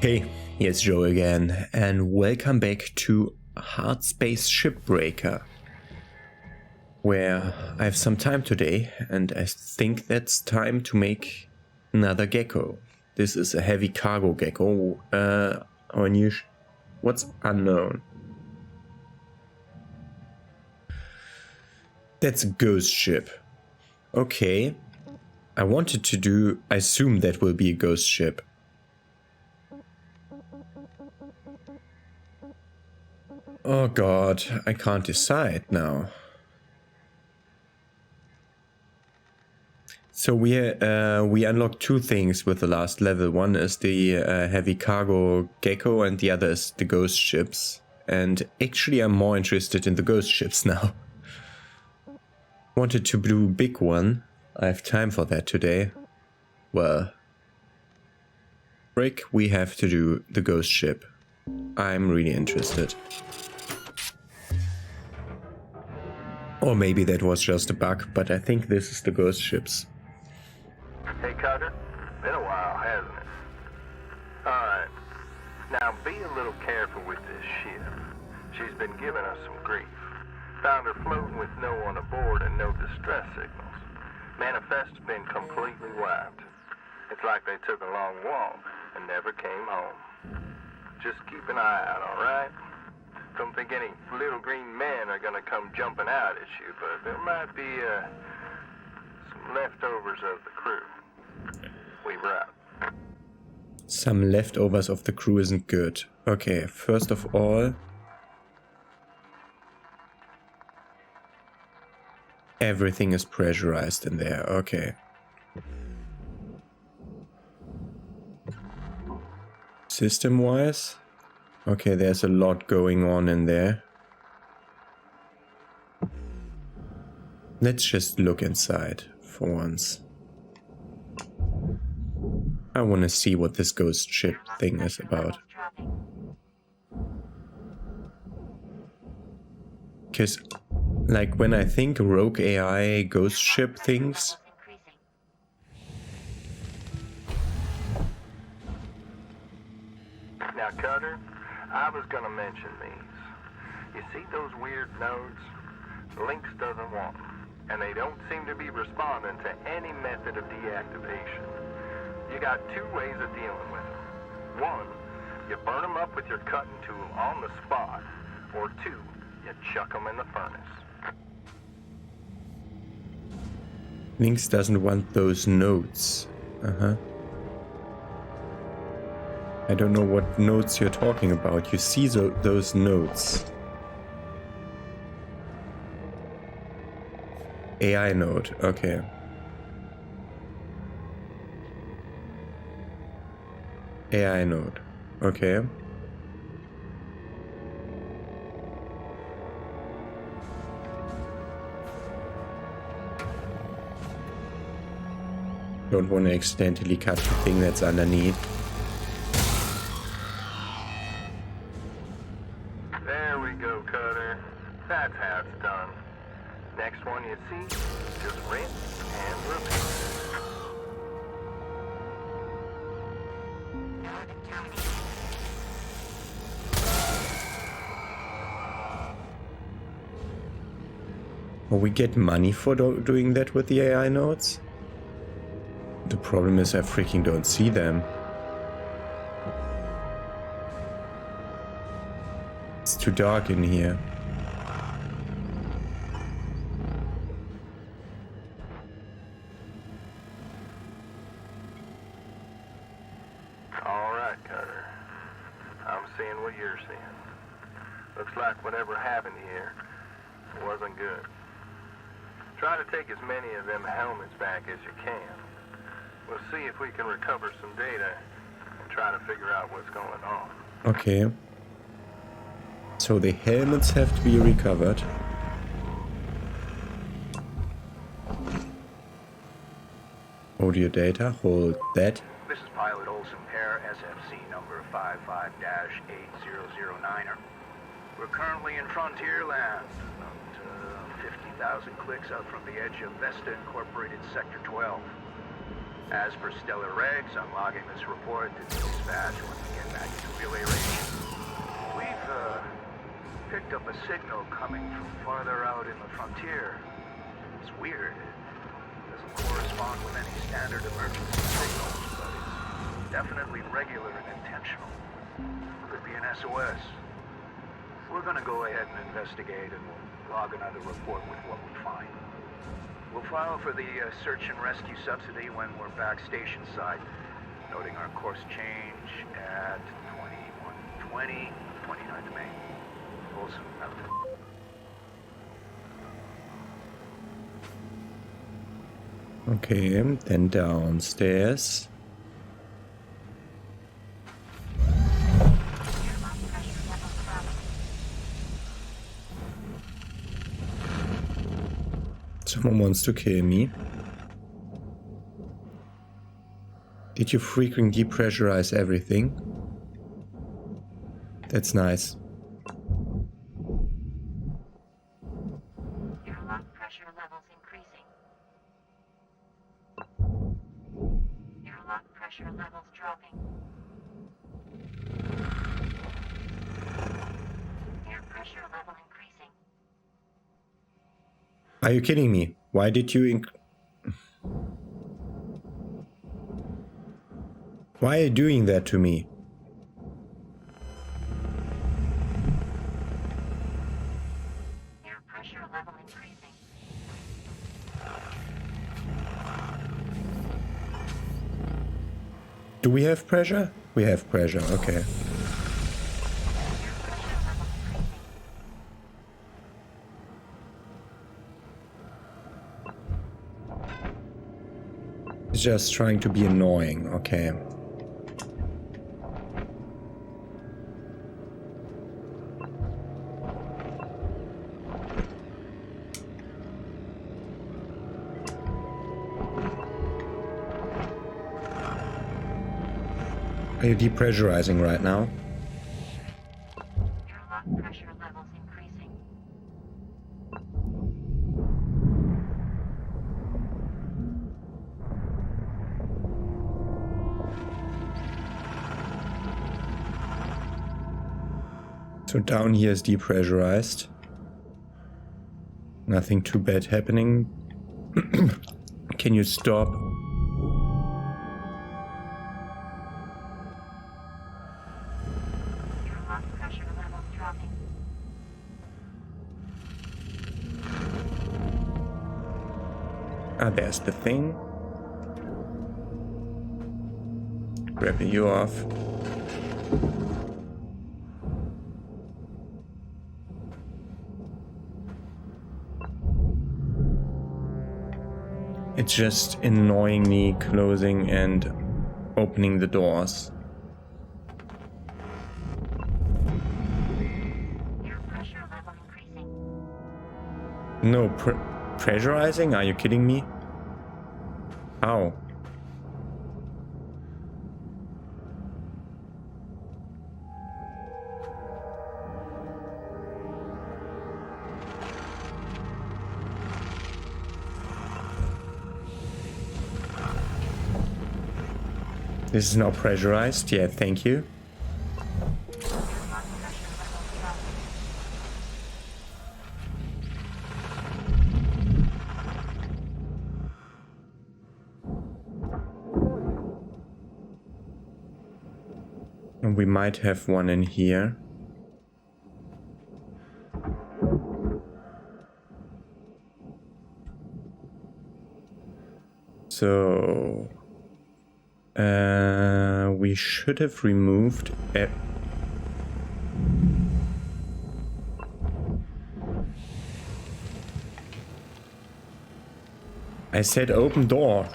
Hey, here's Joe again, and welcome back to Hardspace Shipbreaker, where I have some time today, and I think that's time to make another Gecko. This is a heavy cargo Gecko, our new what's unknown? That's a ghost ship. Okay, I assume that will be a ghost ship. Oh god, I can't decide now. So we unlocked two things with the last level. One is the heavy cargo Gecko and the other is the ghost ships. And actually I'm more interested in the ghost ships now. Wanted to do a big one. I have time for that today. Well, frick, we have to do the ghost ship. I'm really interested. Or maybe that was just a bug, but I think this is the ghost ships. Hey Cutter, been a while, hasn't it? Alright, now be a little careful with this ship. She's been giving us some grief. Found her floating with no one aboard and no distress signals. Manifest's been completely wiped. It's like they took a long walk and never came home. Just keep an eye out, alright? Don't think any little green men are gonna come jumping out at you, but there might be some leftovers of the crew. We're out. Some leftovers of the crew isn't good. Okay, first of all, everything is pressurized in there. Okay. System-wise, okay, there's a lot going on in there. Let's just look inside for once. I want to see what this ghost ship thing is about. Because, like, when I think rogue AI ghost ship things, Now, Cutter, I was gonna mention these. You see those weird nodes? LYNX doesn't want them, and they don't seem to be responding to any method of deactivation. You got two ways of dealing with them. One, you burn them up with your cutting tool on the spot, or two, you chuck them in the furnace. LYNX doesn't want those nodes. I don't know what nodes you're talking about. You see those nodes. AI node, okay. AI node, okay. Don't want to accidentally cut the thing that's underneath. There we go, Cutter. That's how it's done. Next one you see, just rinse and repeat. Will we get money for doing that with the AI nodes? The problem is I freaking don't see them. It's too dark in here. Alright, Cutter. I'm seeing what you're seeing. Looks like whatever happened here wasn't good. Try to take as many of them helmets back as you can. We'll see if we can recover some data and try to figure out what's going on. Okay. So the helmets have to be recovered. Audio data, hold that. This is Pilot Olson Pair, SFC number 55-8009er. We're currently in Frontier Land, about 50,000 clicks out from the edge of Vesta Incorporated Sector 12. As per stellar regs, I'm logging this report to dispatch when we get back to relay range. We've, picked up a signal coming from farther out in the frontier. It's weird. It doesn't correspond with any standard emergency signals, but it's definitely regular and intentional. Could be an SOS. We're gonna go ahead and investigate, and we'll log another report with what we find. We'll file for the search and rescue subsidy when we're back station side, noting our course change at 2120, 29th May. Wilson, out. Okay, then downstairs. Someone wants to kill me. Did you freaking depressurize everything? That's nice. Your lung pressure levels increasing. Your lung pressure levels dropping. Air pressure level increasing. Are you kidding me? Why did you Why are you doing that to me? Air pressure level increasing. Do we have pressure? We have pressure, okay. Air pressure level increasing. It's just trying to be annoying, okay. Are you depressurizing right now? Your lung pressure levels increasing. So down here is depressurized. Nothing too bad happening. Can you stop? Your lung pressure levels dropping. Ah, there's the thing. Grabbing you off. It's just annoyingly closing and opening the doors. Air pressure level increasing. No, pressurizing? Are you kidding me? How? This is now pressurized. Yeah, thank you. Your lung pressure levels dropping. And we might have one in here. So we should have removed it. I said open door.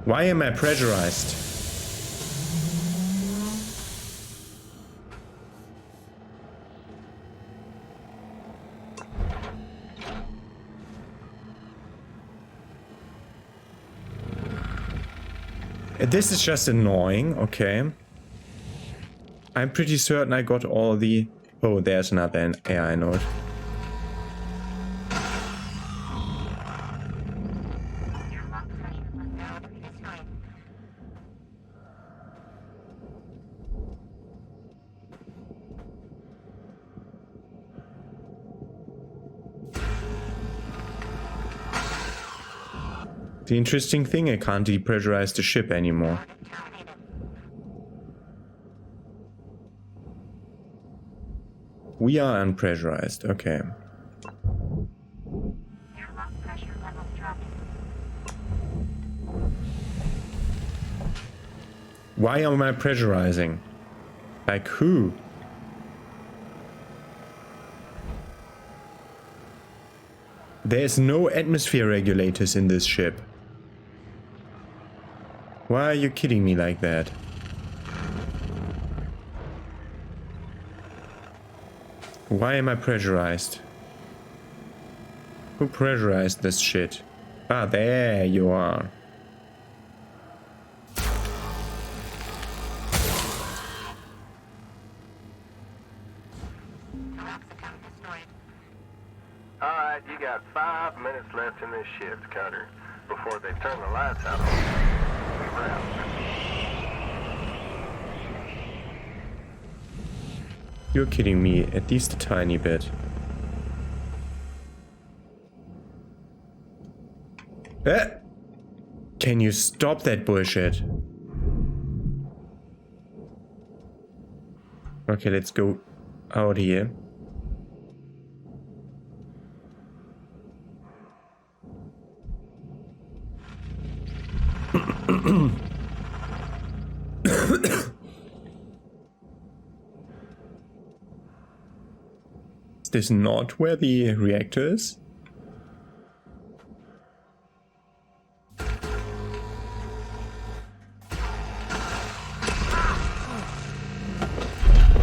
Why am I pressurized? This is just annoying, okay. I'm pretty certain I got all the... Oh, there's another AI node. The interesting thing, I can't depressurize the ship anymore. We are unpressurized, okay. Airlock pressure levels dropping. Why am I pressurizing? Like who? There's no atmosphere regulators in this ship. Why are you kidding me like that? Why am I pressurized? Who pressurized this shit? Ah, there you are. Toxicom destroyed. Alright, you got 5 minutes left in this shift, Cutter, before they turn the lights out on you. We wrap. You're kidding me, at least a tiny bit. Can you stop that bullshit? Okay, let's go out here. Is this not where the reactor is?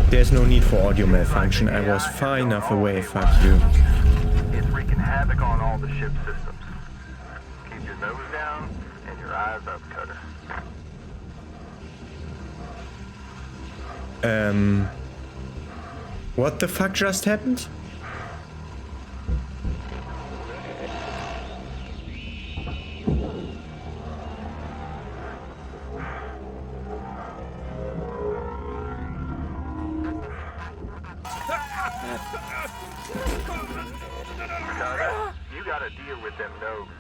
There's no need for audio malfunction. I was far enough away, fuck you. It's wreaking havoc on all the ship systems. Keep your nose down and your eyes up, Cutter. What the fuck just happened? Cutter, you gotta deal with them nodes.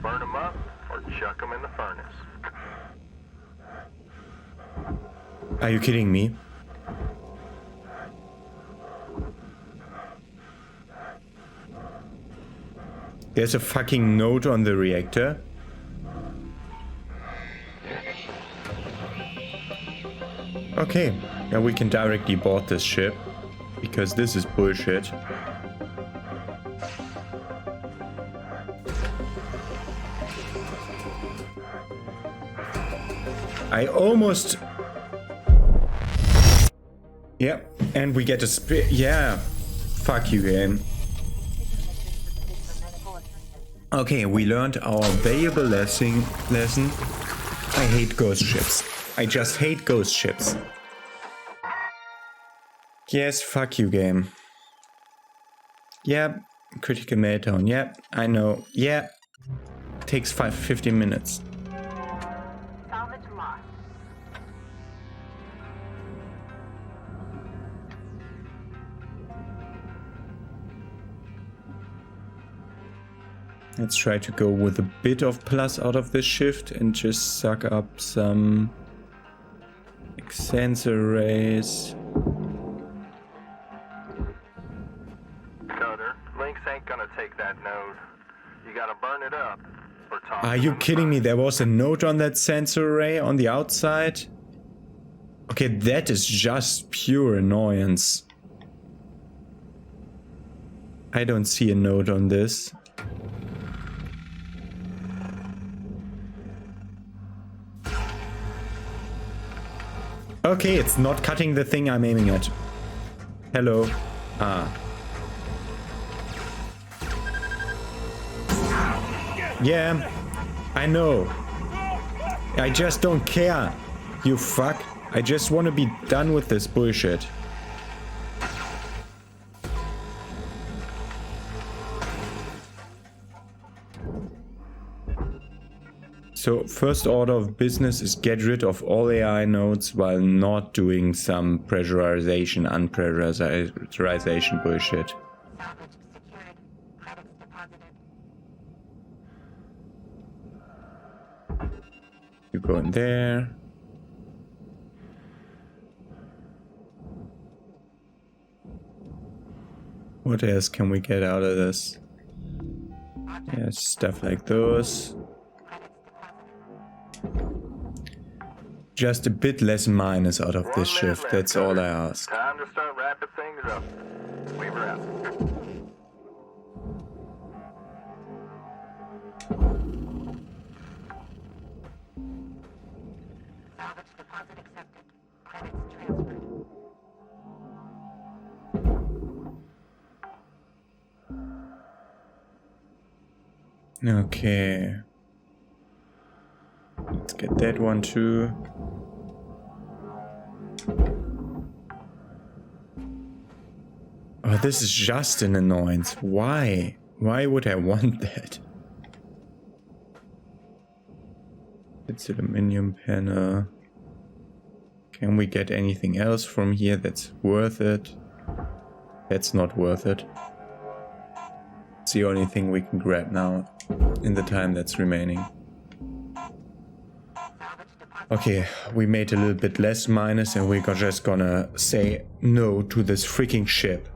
Burn them up or chuck them in the furnace. Are you kidding me? There's a fucking node on the reactor. Okay, now we can directly board this ship, because this is bullshit. I almost... Yep, and we get a yeah, fuck you, game. Okay, we learned our valuable lesson. I hate ghost ships. I just hate ghost ships. Yes, fuck you, game. Yep, critical meltdown. Yep, I know. Yep, takes 15 minutes. Salvage lost. Let's try to go with a bit of plus out of this shift and just suck up some sensor rays. Cutter, Lynx ain't gonna take that node. You gotta burn it up or toss Are it you in the kidding me? furnace. There was a note on that sensor array on the outside? Okay, that is just pure annoyance. I don't see a note on this. Okay, it's not cutting the thing I'm aiming at. Hello. Ah. Yeah, I know. I just don't care, you fuck. I just want to be done with this bullshit. So first order of business is get rid of all AI nodes while not doing some pressurization, unpressurization bullshit. Salvage secured. Credits deposited. You go in there. What else can we get out of this? Yeah, stuff like those. Just a bit less minus out of this shift, that's all I ask. Time to start wrapping things up. Weaver out. Salvage deposit accepted. Credits transferred. Okay. Let's get that one too. Oh, this is just an annoyance. Why? Why would I want that? It's aluminium panel. Can we get anything else from here that's worth it? That's not worth it. It's the only thing we can grab now in the time that's remaining. Okay, we made a little bit less minus and we're just gonna say no to this freaking ship.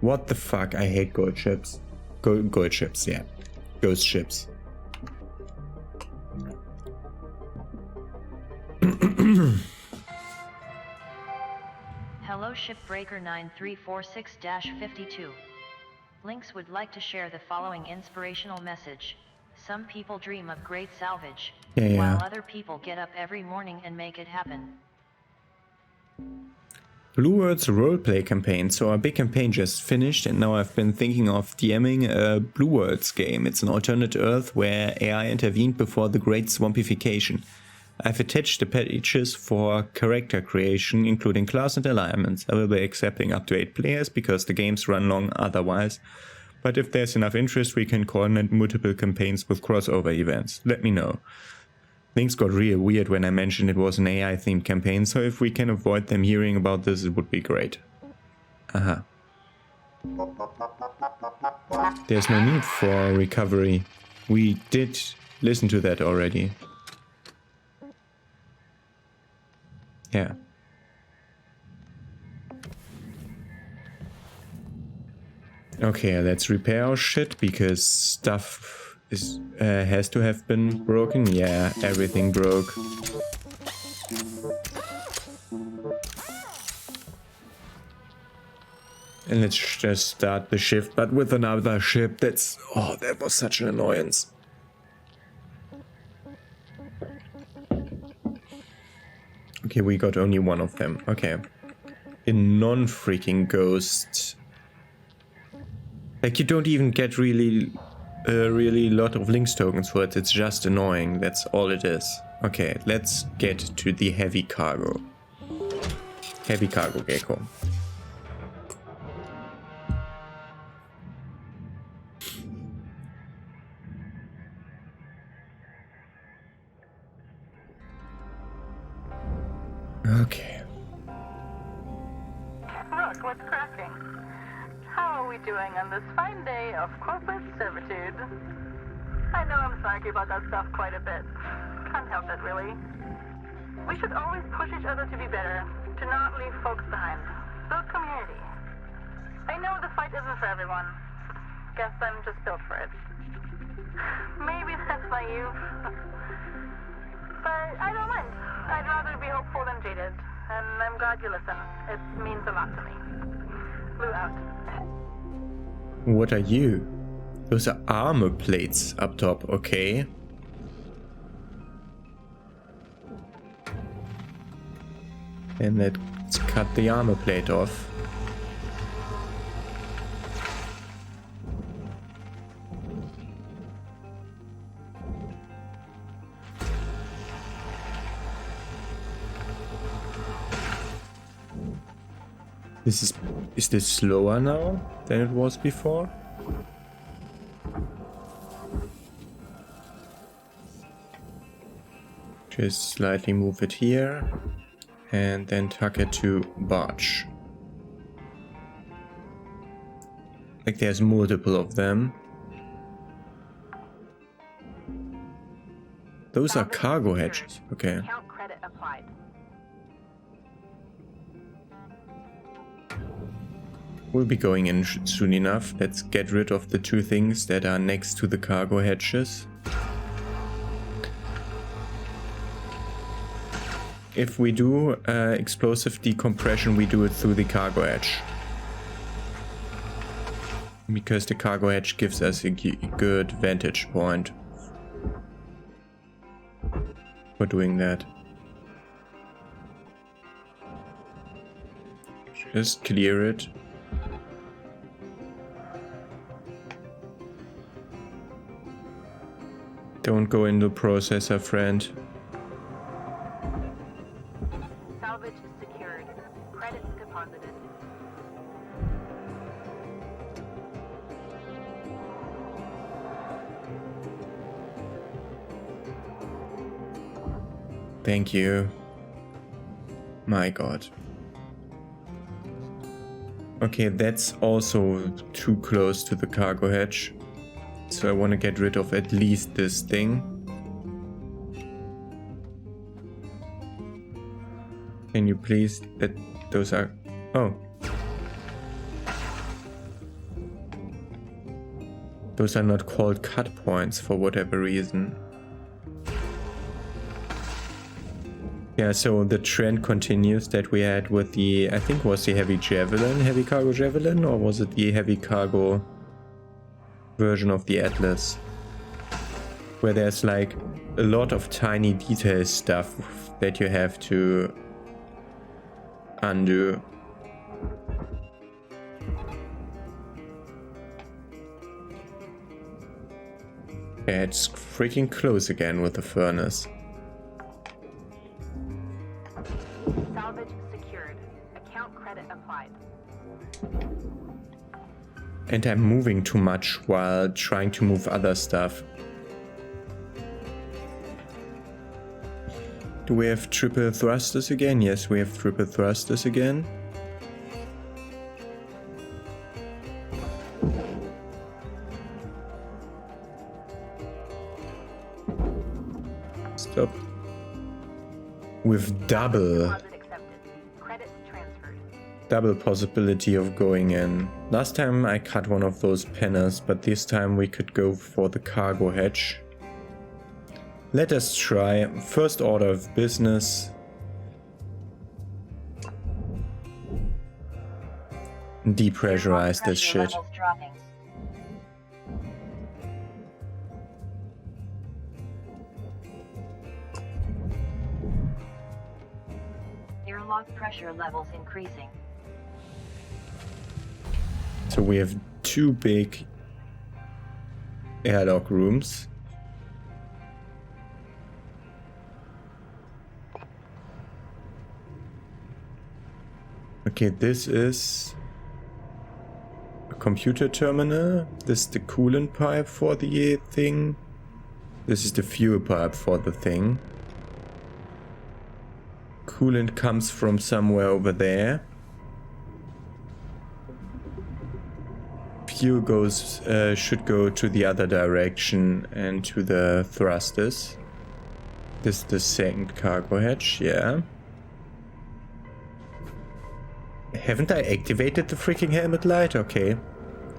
What the fuck? I hate gold ships. Gold ships, yeah. Ghost ships. Hello Shipbreaker 9346-52. LYNX would like to share the following inspirational message. Some people dream of great salvage, while other people get up every morning and make it happen. Blue World's roleplay campaign. So our big campaign just finished and now I've been thinking of DMing a Blue World's game. It's an alternate Earth where AI intervened before the Great Swampification. I've attached the pages for character creation, including class and alignments. I will be accepting up to 8 players because the games run long otherwise. But if there's enough interest, we can coordinate multiple campaigns with crossover events. Let me know. Things got real weird when I mentioned it was an AI-themed campaign, so if we can avoid them hearing about this, it would be great. Aha. There's no need for recovery. We did listen to that already. Yeah. Okay, let's repair our shit because stuff is has to have been broken. Yeah, everything broke. And let's just start the shift, but with another ship. That's that was such an annoyance. Okay, we got only one of them. Okay. A non-freaking ghost. Like, you don't even get really lot of LYNX tokens for it. It's just annoying. That's all it is. Okay, let's get to the heavy cargo. Heavy cargo Gecko. Okay. Look, what's cracking? How are we doing on this fine day of corporate servitude? I know I'm snarky about that stuff quite a bit. Can't help it, really. We should always push each other to be better, to not leave folks behind. Build community. I know the fight isn't for everyone. Guess I'm just built for it. Maybe that's naive. But I don't mind. I'd rather be hopeful than jaded. And I'm glad you listen. It means a lot to me. Blue out. What are you? Those are armor plates up top, okay. And let's cut the armor plate off. Is this slower now than it was before? Just slightly move it here and then tuck it to barge. Like there's multiple of them. Those are cargo hatches. Okay. Account credit applied. We'll be going in soon enough. Let's get rid of the two things that are next to the cargo hatches. If we do explosive decompression, we do it through the cargo hatch. Because the cargo hatch gives us a good vantage point for doing that. Just clear it. Don't go in the processor, friend. Salvage secured. Credits deposited. Thank you. My god. Okay, that's also too close to the cargo hatch. So I want to get rid of at least this thing. Can you please? Those are... Oh. Those are not called cut points for whatever reason. Yeah, so the trend continues that we had with the... I think was the heavy cargo javelin, or was it the heavy cargo version of the Atlas, where there's like a lot of tiny detail stuff that you have to undo. Yeah, it's freaking close again with the furnace. Salvage secured. Account credit applied. And I'm moving too much while trying to move other stuff. Do we have triple thrusters again? Yes, we have triple thrusters again. Stop. With double possibility of going in. Last time I cut one of those penners, but this time we could go for the cargo hatch. Let us try. First order of business. Depressurize this shit. Airlock pressure levels increasing. So we have two big airlock rooms. Okay, this is a computer terminal. This is the coolant pipe for the thing. This is the fuel pipe for the thing. Coolant comes from somewhere over there. Fuel goes should go to the other direction and to the thrusters. This is the second cargo hatch, yeah. Haven't I activated the freaking helmet light? Okay.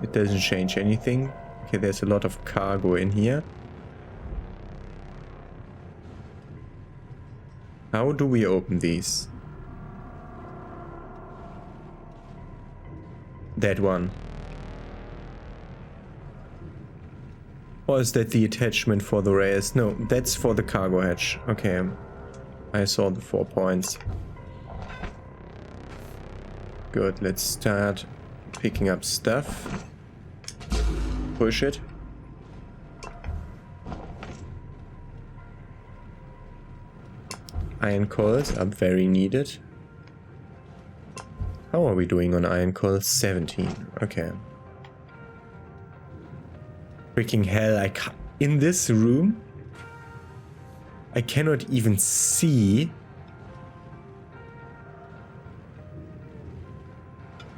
It doesn't change anything. Okay, there's a lot of cargo in here. How do we open these? That one. Or is that the attachment for the rails? No, that's for the cargo hatch. Okay. I saw the 4 points. Good, let's start picking up stuff. Push it. Iron coils are very needed. How are we doing on iron coils? 17. Okay. Freaking hell, I can't. In this room, I cannot even see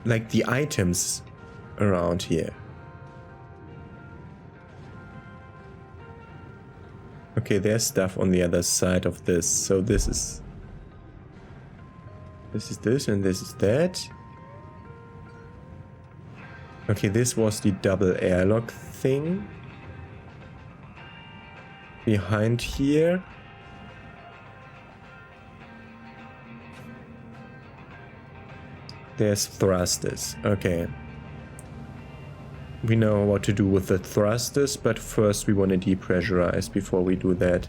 like the items around here. Okay, there's stuff on the other side of this. So this is this and this is that. Okay, this was the double airlock thing. Behind here. There's thrusters. Okay. We know what to do with the thrusters, but first we want to depressurize before we do that.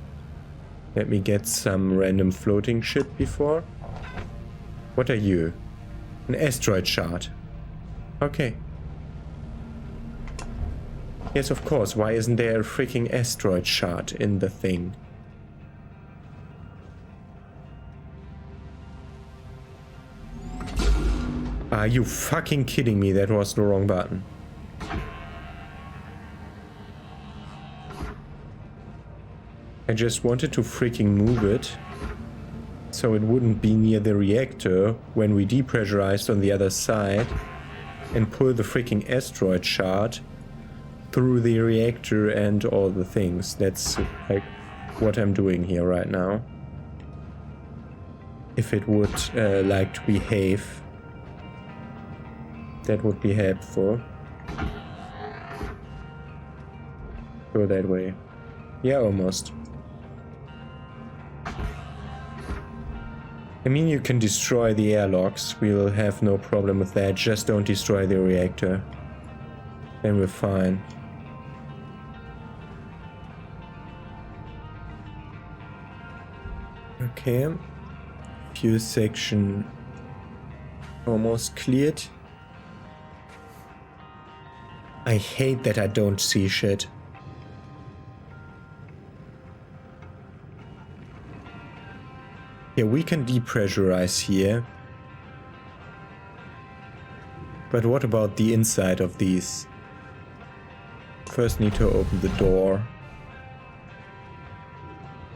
Let me get some random floating shit before. What are you? An asteroid shard. Okay. Yes, of course. Why isn't there a freaking asteroid shard in the thing? Are you fucking kidding me? That was the wrong button. I just wanted to freaking move it so it wouldn't be near the reactor when we depressurized on the other side and pull the freaking asteroid shard through the reactor and all the things. That's like what I'm doing here right now. If it would like to behave, that would be helpful. Go that way. Yeah, almost. I mean, you can destroy the airlocks. We'll have no problem with that. Just don't destroy the reactor. Then we're fine. Okay. Fuse section almost cleared. I hate that I don't see shit. Yeah, we can depressurize here. But what about the inside of these? First need to open the door.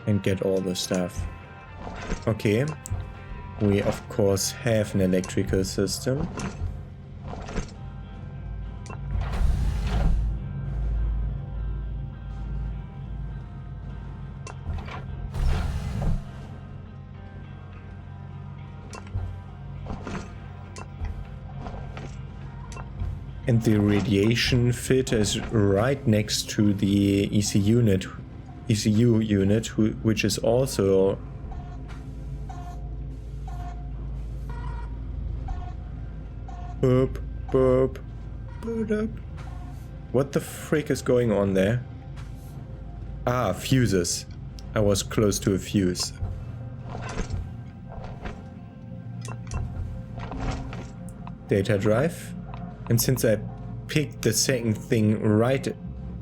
And get all the stuff. Okay. We of course have an electrical system. And the radiation fit is right next to the ECU unit, which is also boop, boop, boop. What the frick is going on there? Ah, fuses. I was close to a fuse. Data drive. And since I picked the second thing right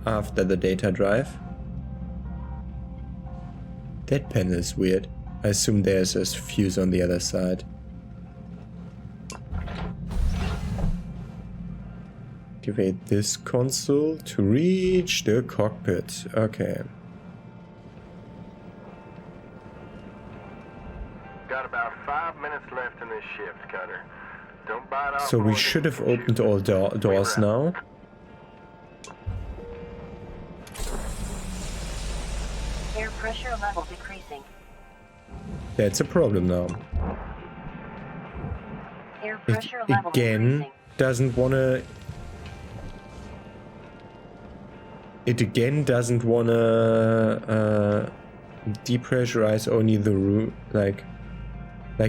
after the data drive, that panel is weird. I assume there's a fuse on the other side. Activate this console to reach the cockpit. Okay. Got about 5 minutes left in this shift, Cutter. Don't bite off. So we should have opened all doors now. Air pressure level decreasing. That's a problem now. Air pressure level Again, decreasing. doesn't wanna. It again doesn't wanna depressurize only the room, like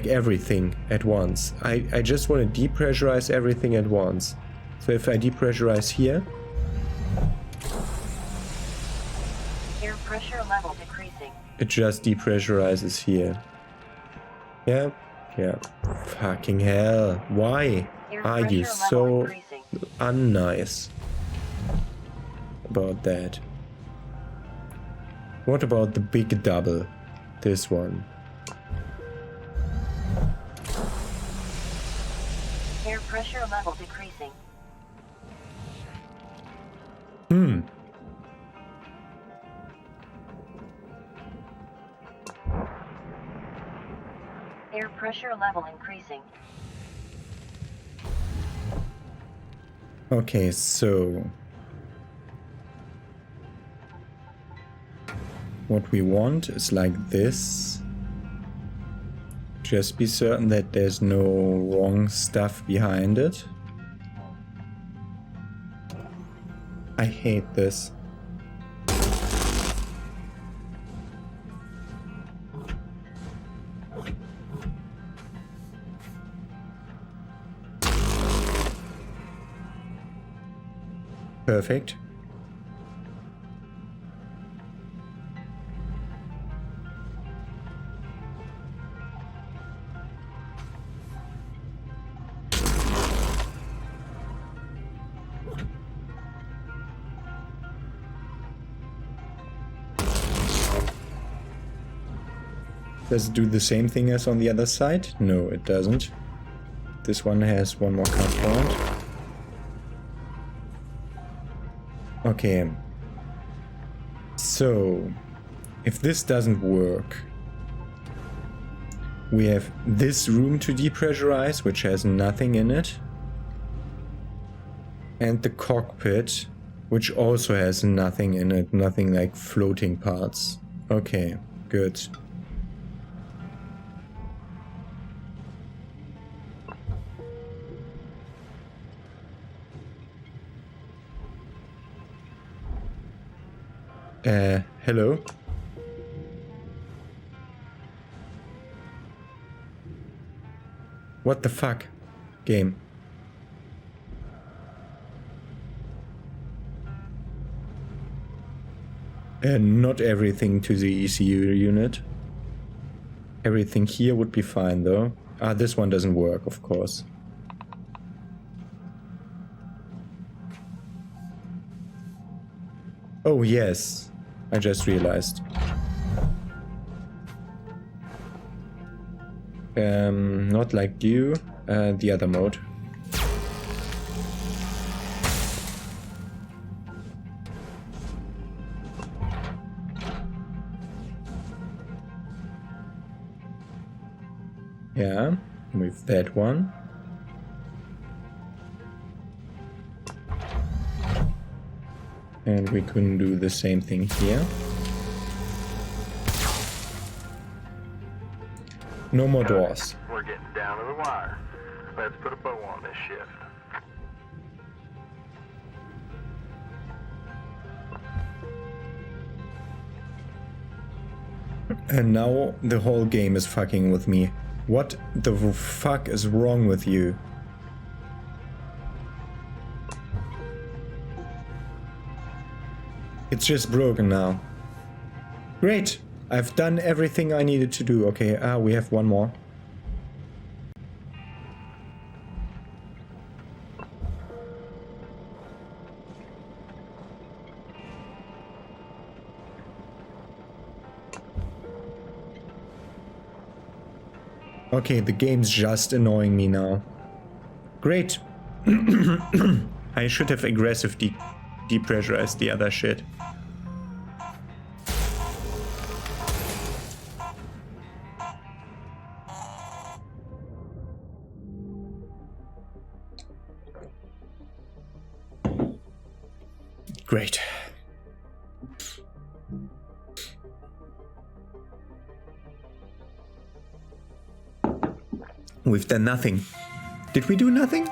everything at once. I just want to depressurize everything at once. So if I depressurize here, air pressure level decreasing. it just depressurizes here. Yeah, yeah. Fucking hell. Why Air are you pressure level so increasing. unnice about that? What about the big double? This one. Air pressure level decreasing. Air pressure level increasing. Okay, so what we want is like this. Just be certain that there's no wrong stuff behind it. I hate this. Perfect. Does it do the same thing as on the other side? No, it doesn't. This one has one more cut point. Okay. So, if this doesn't work, we have this room to depressurize, which has nothing in it. And the cockpit, which also has nothing in it, nothing like floating parts. Okay, good. Hello? What the fuck? Game. Not everything to the ECU unit. Everything here would be fine though. Ah, this one doesn't work, of course. Oh yes, I just realized. Not like you, the other mode. Yeah, with that one. And we couldn't do the same thing here. No more doors. We're getting down to the wire. Let's put a bow on this shift. And now the whole game is fucking with me. What the fuck is wrong with you? It's just broken now. Great! I've done everything I needed to do. Okay, we have one more. Okay, the game's just annoying me now. Great. I should have aggressive depressurized the other shit. Great. We've done nothing. Did we do nothing?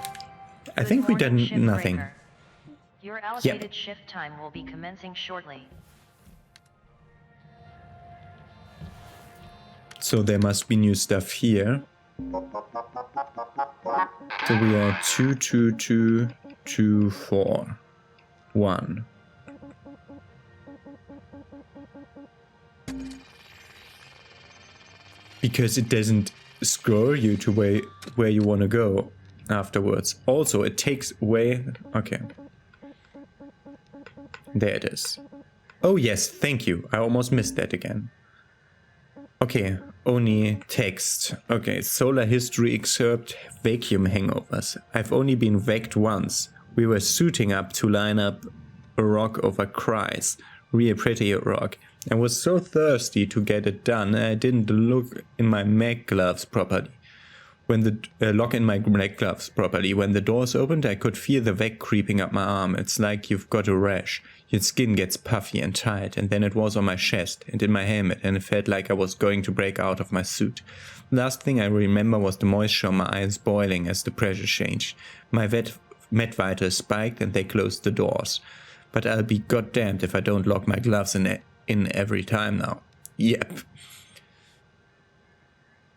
I think we did nothing. Your allocated shift time will be commencing shortly. So there must be new stuff here. So we are 2, 2, 2, 2, 4, 1. Because it doesn't scroll you to where you want to go afterwards. Also, it takes away... Okay. There it is. Oh yes, thank you. I almost missed that again. Okay, only text. Okay, solar history excerpt, vacuum hangovers. I've only been vacked once. We were suiting up to line up a rock over Cries. Real pretty rock. I was so thirsty to get it done, I didn't look in my mag gloves properly. When the lock in my black gloves properly. When the doors opened, I could feel the vac creeping up my arm. It's like you've got a rash. Your skin gets puffy and tight, and then it was on my chest and in my helmet, and it felt like I was going to break out of my suit. Last thing I remember was the moisture on my eyes boiling as the pressure changed. My med vitals spiked and they closed the doors. But I'll be goddamned if I don't lock my gloves in every time now. Yep.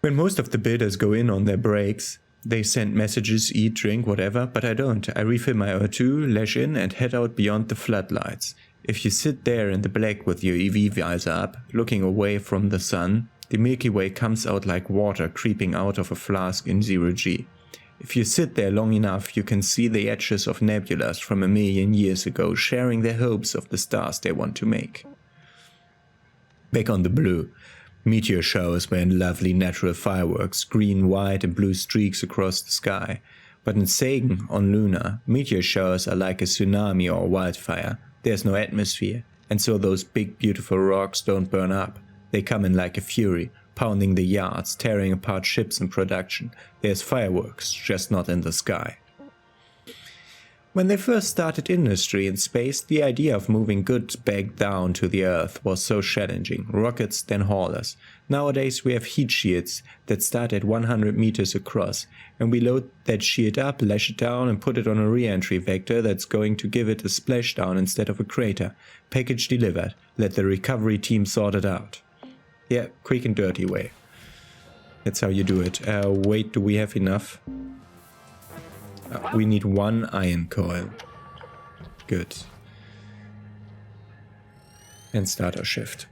When most of the builders go in on their breaks, they send messages, eat, drink, whatever, but I don't. I refill my O2, lash in and head out beyond the floodlights. If you sit there in the black with your EV visor up, looking away from the sun, the Milky Way comes out like water creeping out of a flask in 0G. If you sit there long enough, you can see the edges of nebulas from a million years ago sharing their hopes of the stars they want to make. Back on the blue. Meteor showers were in lovely natural fireworks, green, white and blue streaks across the sky. But in Sagan, on Luna, meteor showers are like a tsunami or a wildfire. There's no atmosphere, and so those big beautiful rocks don't burn up. They come in like a fury, pounding the yards, tearing apart ships in production. There's fireworks, just not in the sky. When they first started industry in space, the idea of moving goods back down to the Earth was so challenging. Rockets, then haulers. Nowadays we have heat shields that start at 100 meters across, and we load that shield up, lash it down and put it on a re-entry vector that's going to give it a splashdown instead of a crater. Package delivered. Let the recovery team sort it out. Yeah, quick and dirty way. That's how you do it. Wait, do we have enough? We need one iron coil. Good. And start our shift.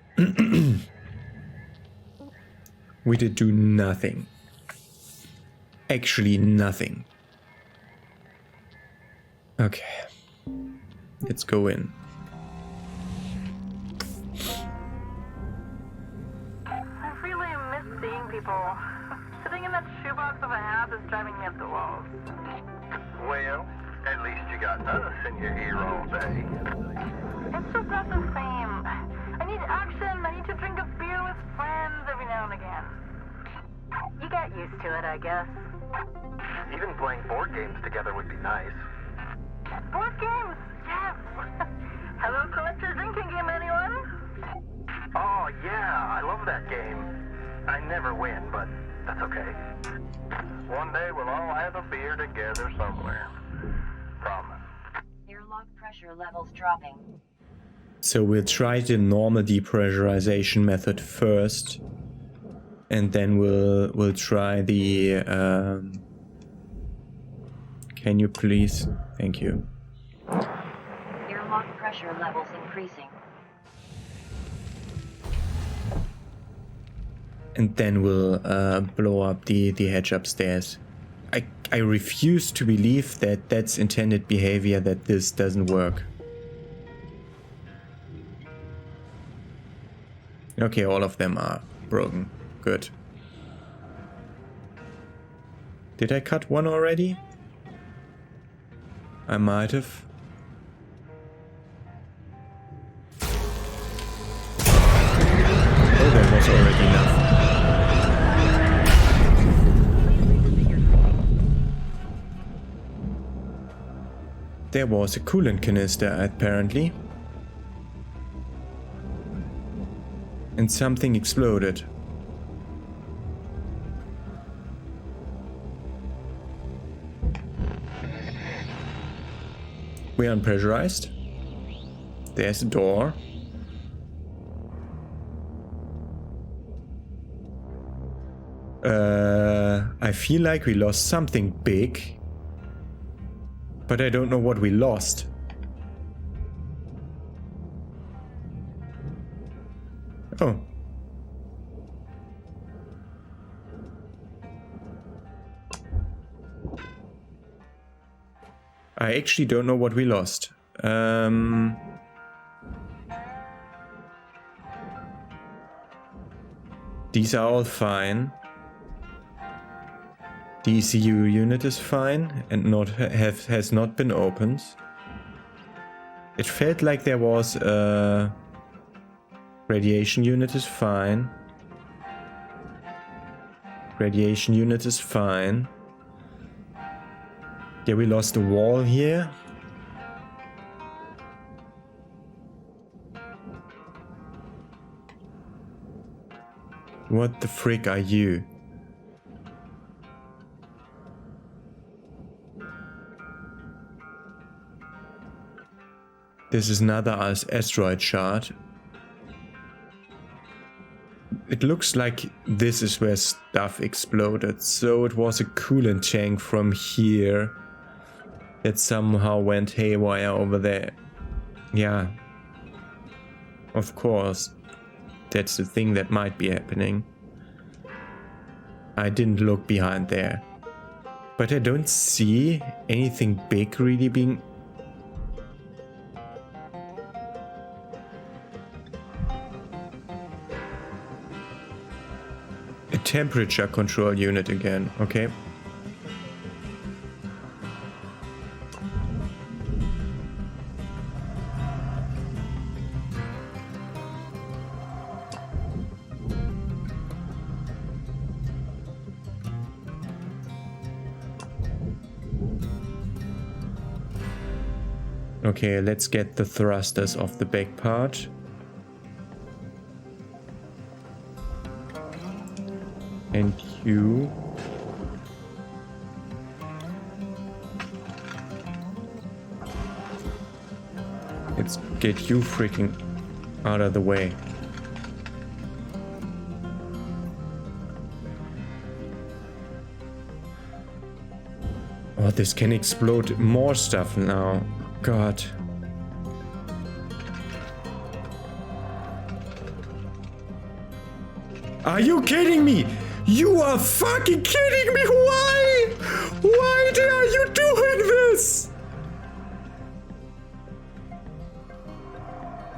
We did do nothing. Actually nothing. Okay. Let's go in. I really miss seeing people. Sitting in that shoebox of a house is driving me up the walls. Well, at least you got us in your ear all day. It's just not the same. I need action. I need to drink a beer with friends every now and again. You get used to it, I guess. Even playing board games together would be nice. Board games? Yes. Hello, collector drinking game, anyone? Oh, yeah, I love that game. I never win, but that's okay. One day we'll all have a beer together somewhere. Promise. Airlock pressure levels dropping. So we'll try the normal depressurization method first, and then we'll try the. Can you please? Thank you. Airlock pressure levels increasing. And then we'll blow up the hatch upstairs. I refuse to believe that that's intended behavior, that this doesn't work. Okay, all of them are broken. Good. Did I cut one already? I might have. Oh, there was already enough. There was a coolant canister, apparently. And something exploded. We're unpressurized. There's a door. I feel like we lost something big. But I don't know what we lost. Oh. I actually don't know what we lost. These are all fine. The ECU unit is fine and has not been opened. It felt like there was a radiation unit is fine. Radiation unit is fine. Yeah, we lost the wall here. What the frick are you? This is another asteroid shard. It looks like this is where stuff exploded, so it was a coolant tank from here that somehow went haywire over there. Yeah, of course, that's the thing that might be happening. I didn't look behind there, but I don't see anything big really being... A temperature control unit again, okay. Okay, let's get the thrusters off the back part. And you. Let's get you freaking out of the way. Oh, this can explode more stuff now. God. Are you kidding me? You are fucking kidding me! Why? Why are you doing this?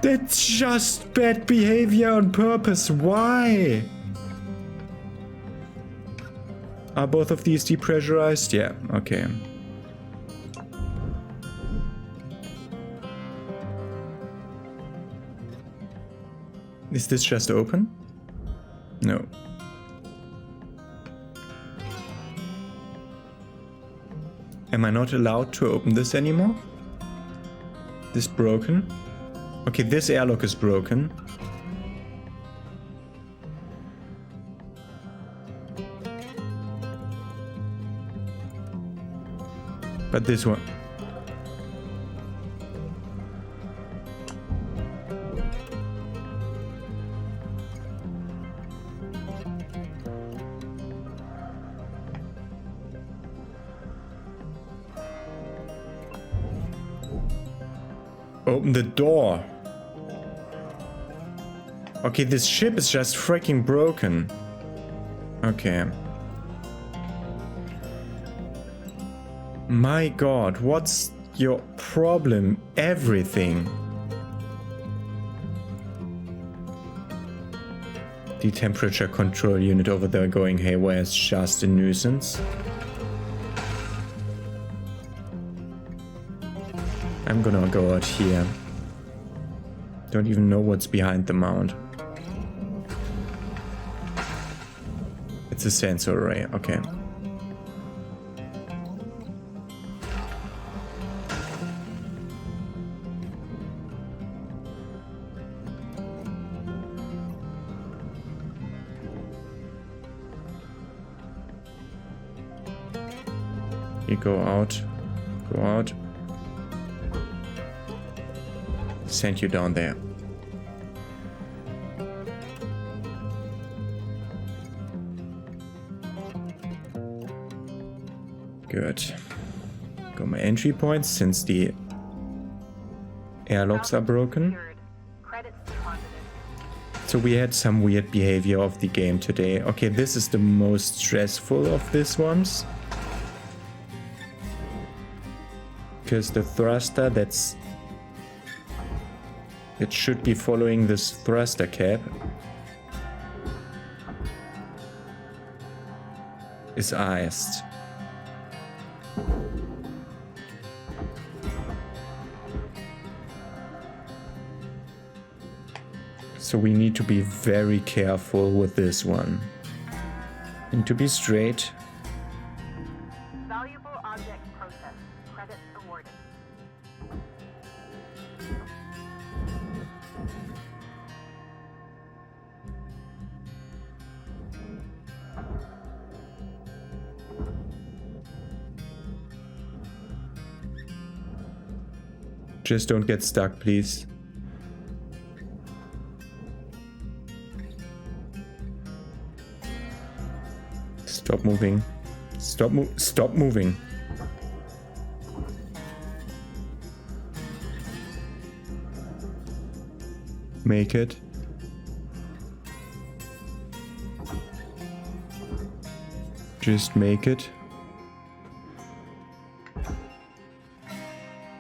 That's just bad behavior on purpose. Why? Are both of these depressurized? Yeah, okay. Is this just open? No. Am I not allowed to open this anymore? This broken? Okay, this airlock is broken. But this one... Open the door. Okay, this ship is just freaking broken. Okay. My God, what's your problem? Everything. The temperature control unit over there going haywire is just a nuisance. I'm gonna go out here. Don't even know what's behind the mount. It's a sensor array, okay. You go out. Go out. Send you down there. Good. Got my entry points since the airlocks are broken. So we had some weird behavior of the game today. Okay, this is the most stressful of these ones. Because the thruster it should be following this thruster cap is iced. So we need to be very careful with this one. And to be straight. Valuable object processed. Credit awarded. Just don't get stuck, please. Stop moving. Stop moving. Make it. Just make it.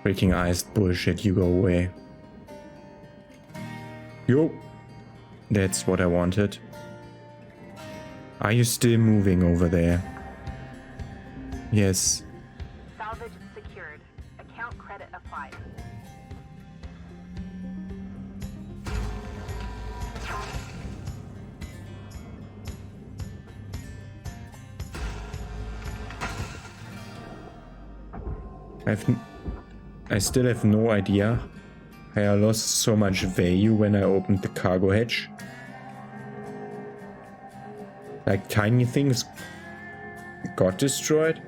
Breaking ice bullshit, you go away. Yo! That's what I wanted. Are you still moving over there? Yes. Salvage secured. Account credit applied. I still have no idea how I lost so much value when I opened the cargo hatch. Like tiny things got destroyed,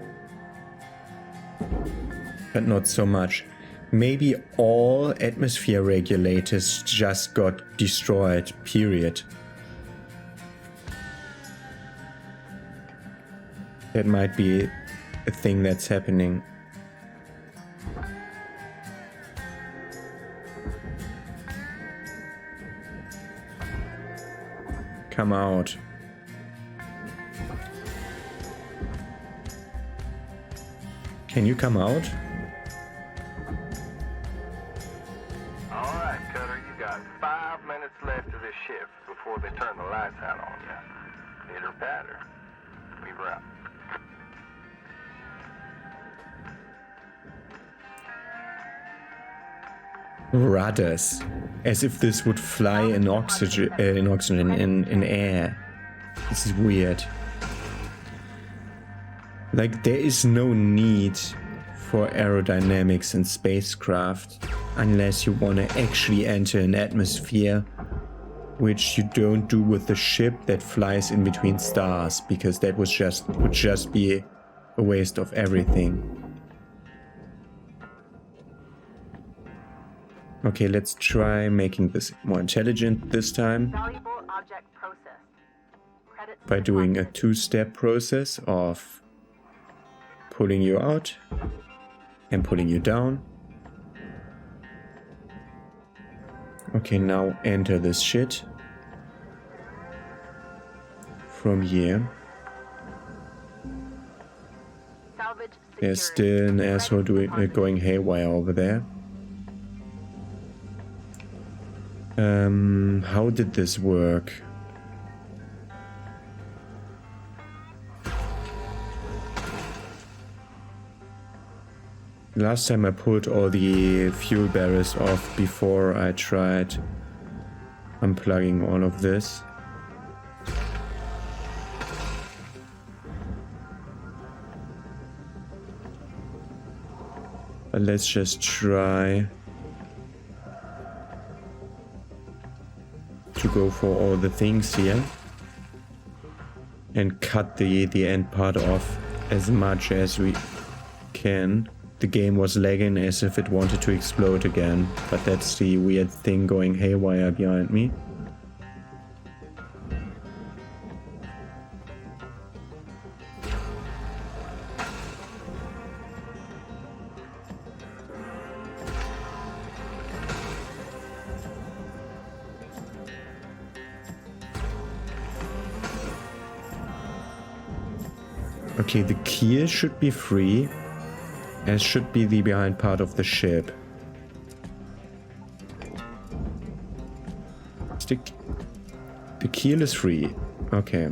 but not so much. Maybe all atmosphere regulators just got destroyed, period. That might be a thing that's happening. Come out. Can you come out? Alright, Cutter, you got 5 minutes left of this shift before they turn the lights out on you. Hit or batter. Leave her out. Rudders. As if this would fly in in air. This is weird. Like, there is no need for aerodynamics in spacecraft unless you want to actually enter an atmosphere, which you don't do with the ship that flies in between stars, because that would just be a waste of everything. Okay, let's try making this more intelligent this time Valuable object processed. Credit by doing a two-step process of pulling you out and pulling you down. Okay, now enter this shit from here. Salvage There's secured. still an asshole going haywire over there. How did this work? Last time I pulled all the fuel barrels off before I tried unplugging all of this. But let's just try to go for all the things here and cut the end part off as much as we can. The game was lagging as if it wanted to explode again, but that's the weird thing going haywire behind me. Okay, the keel should be free, as should be the behind part of the ship. The keel is free. Okay.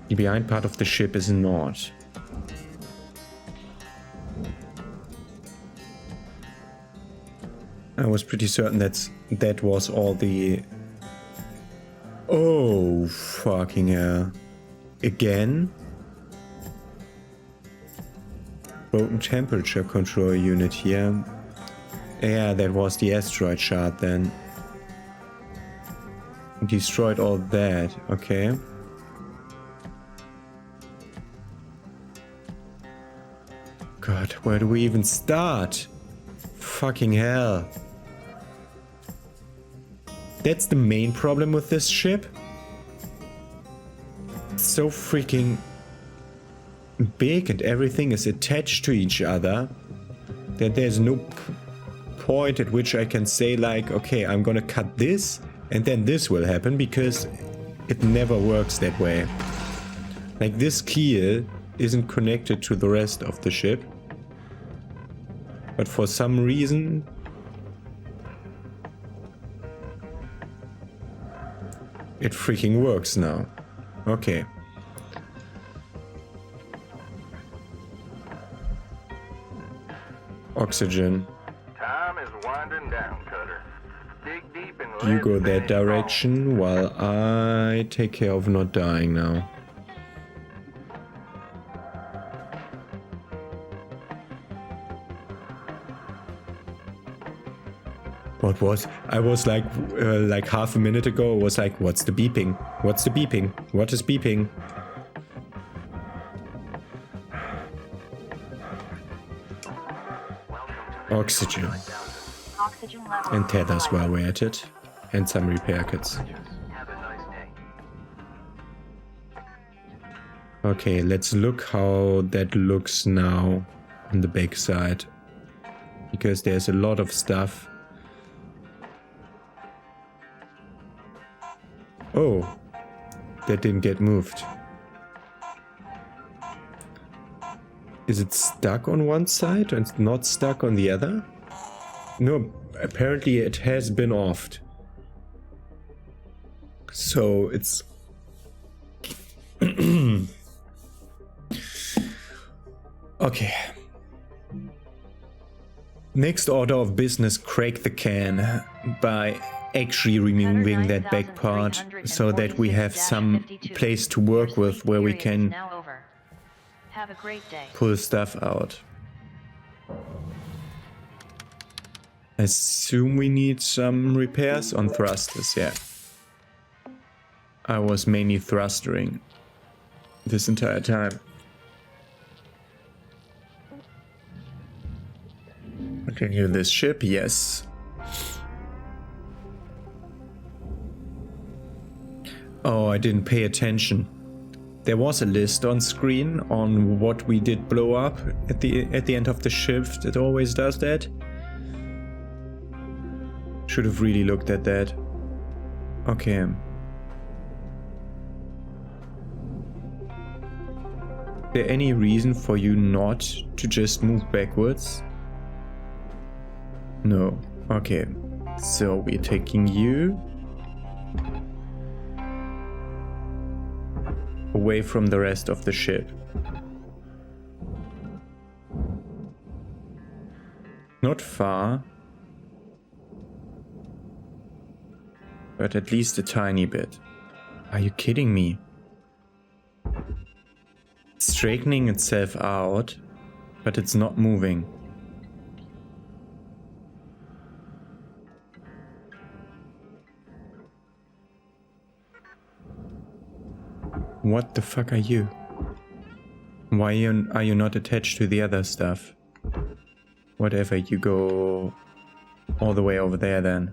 The behind part of the ship is not. I was pretty certain that was all the Oh, fucking hell. Again? Broken temperature control unit here. Yeah, that was the asteroid shard then. Destroyed all that, okay. God, where do we even start? Fucking hell. That's the main problem with this ship. It's so freaking big and everything is attached to each other that there's no point at which I can say like, okay, I'm gonna cut this and then this will happen, because it never works that way. Like this keel isn't connected to the rest of the ship, but for some reason it freaking works now. Okay. Oxygen. Time is winding down, Cutter. Dig deep and You let go the that finish fall. direction while I take care of not dying now. What was? I was like half a minute ago, I was like, what's the beeping? What's the beeping? What is beeping? Oxygen. Oxygen level. And tethers while we're at it. And some repair kits. Have a nice day. Okay, let's look how that looks now on the back side. Because there's a lot of stuff. Oh, that didn't get moved. Is it stuck on one side and not stuck on the other? No, apparently it has been offed. So it's... Okay. Next order of business, crack the can by actually removing that back part so that we have some place to work with where we can Have a great day. pull stuff out. I assume we need some repairs on thrusters, yeah. I was mainly thrustering this entire time. Continue this ship, yes. Oh, I didn't pay attention. There was a list on screen on what we did blow up at the end of the shift. It always does that. Should have really looked at that. Okay. Is there any reason for you not to just move backwards? No. Okay. So we're taking you away from the rest of the ship. Not far, but at least a tiny bit. Are you kidding me? It's straightening itself out, but it's not moving. What the fuck are you? Why are you not attached to the other stuff? Whatever, you go all the way over there then.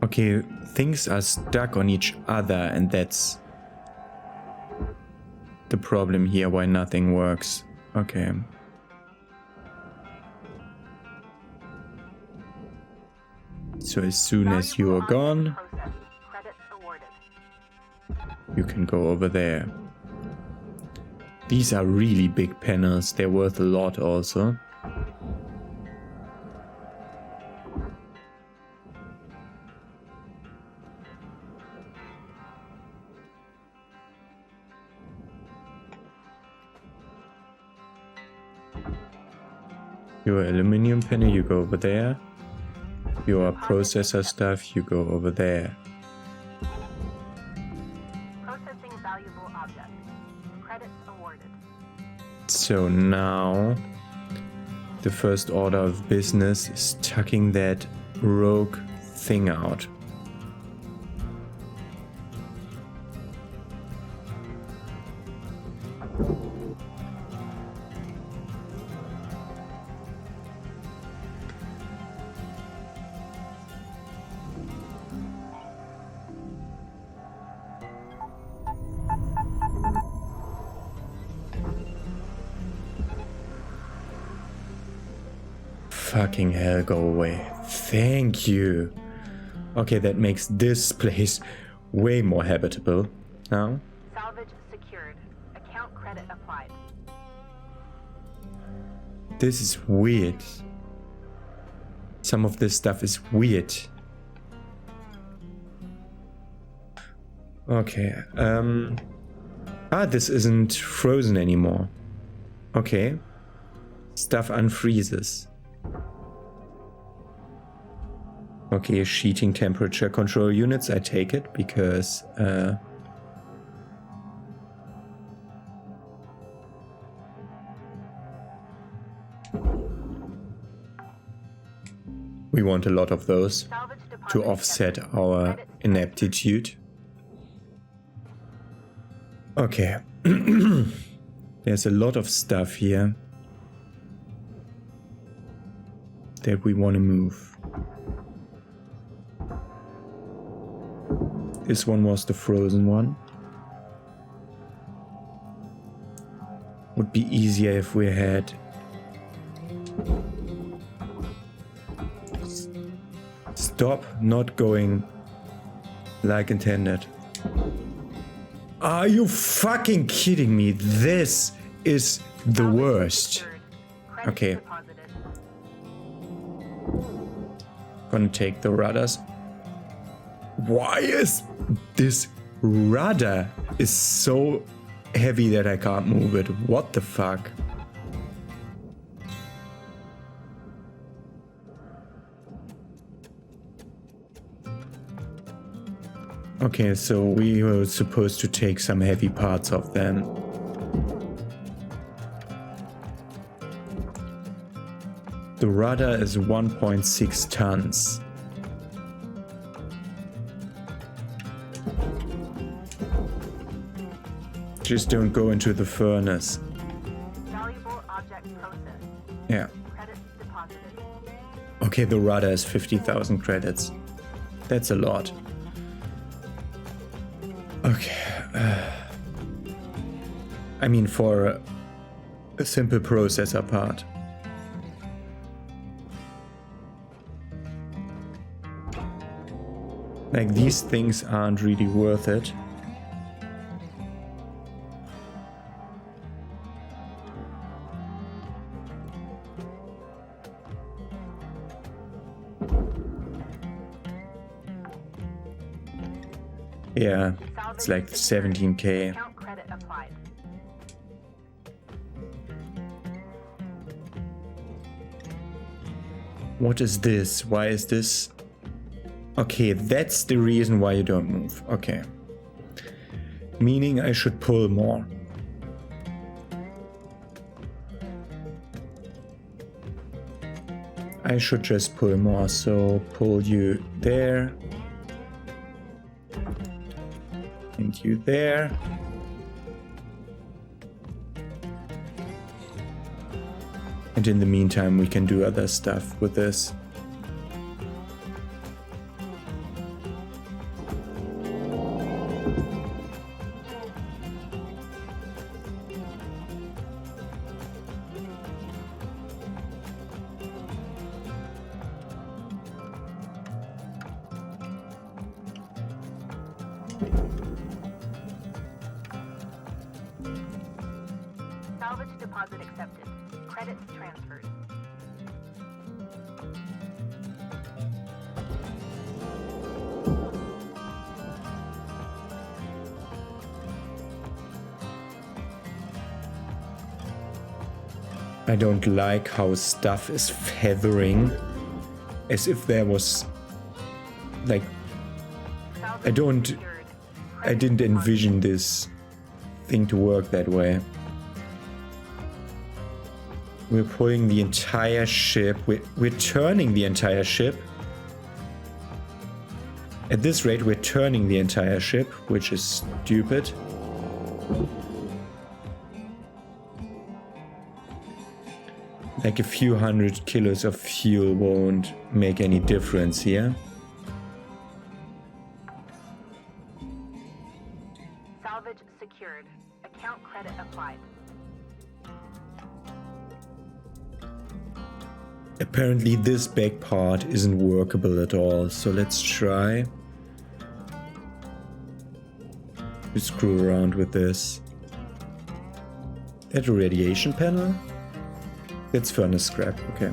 Okay, things are stuck on each other, and that's the problem here, why nothing works. Okay. So as soon as you are gone, you can go over there. These are really big panels, they're worth a lot also. Your aluminum panel, you go over there. Your processor stuff, you go over there. Processing valuable object. Credits awarded. So now the first order of business is tucking that rogue thing out. Fucking hell, go away. Thank you. Okay, that makes this place way more habitable now. Salvage secured. Account credit applied. This is weird. Some of this stuff is weird. Okay, this isn't frozen anymore. Okay. Stuff unfreezes. Okay, sheeting temperature control units, I take it, because we want a lot of those to offset our ineptitude. Okay. There's a lot of stuff here that we want to move. This one was the frozen one. Would be easier if we had stop not going like intended. Are you fucking kidding me? This is the worst. Okay. Gonna take the rudders. Why is this rudder is so heavy that I can't move it? What the fuck? Okay, so we were supposed to take some heavy parts of them. The rudder is 1.6 tons. Just don't go into the furnace. Valuable object processed. Yeah. Credits deposited. Okay, the rudder is 50,000 credits. That's a lot. Okay. I mean, for a simple processor part. Like, these things aren't really worth it. Yeah, it's like 17k. Account credit applied. What is this? Why is this? Okay, that's the reason why you don't move. Okay. Meaning I should pull more. I should just pull more, so pull you there. And you there. And in the meantime, we can do other stuff with this. Salvage deposit accepted. Credits transferred. I don't like how stuff is feathering. As if there was... like... I didn't envision this thing to work that way. We're pulling the entire ship. We're turning the entire ship. At this rate, we're turning the entire ship, which is stupid. Like a few hundred kilos of fuel won't make any difference here. Salvage secured. Account credit applied. Apparently this back part isn't workable at all, so let's try to screw around with this. That a radiation panel? That's furnace scrap, okay.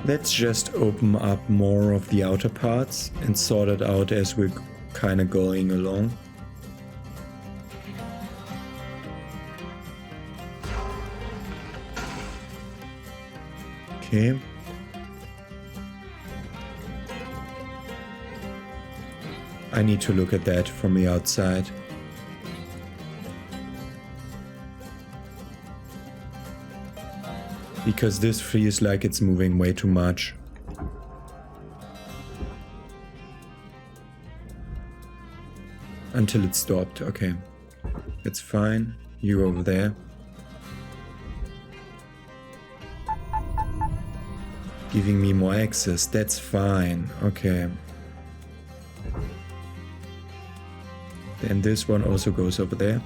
Let's just open up more of the outer parts and sort it out as we're kind of going along. Okay. I need to look at that from the outside. Because this feels like it's moving way too much. Until it stopped, okay. That's fine. You over there. Giving me more access, that's fine, okay. Then this one also goes over there.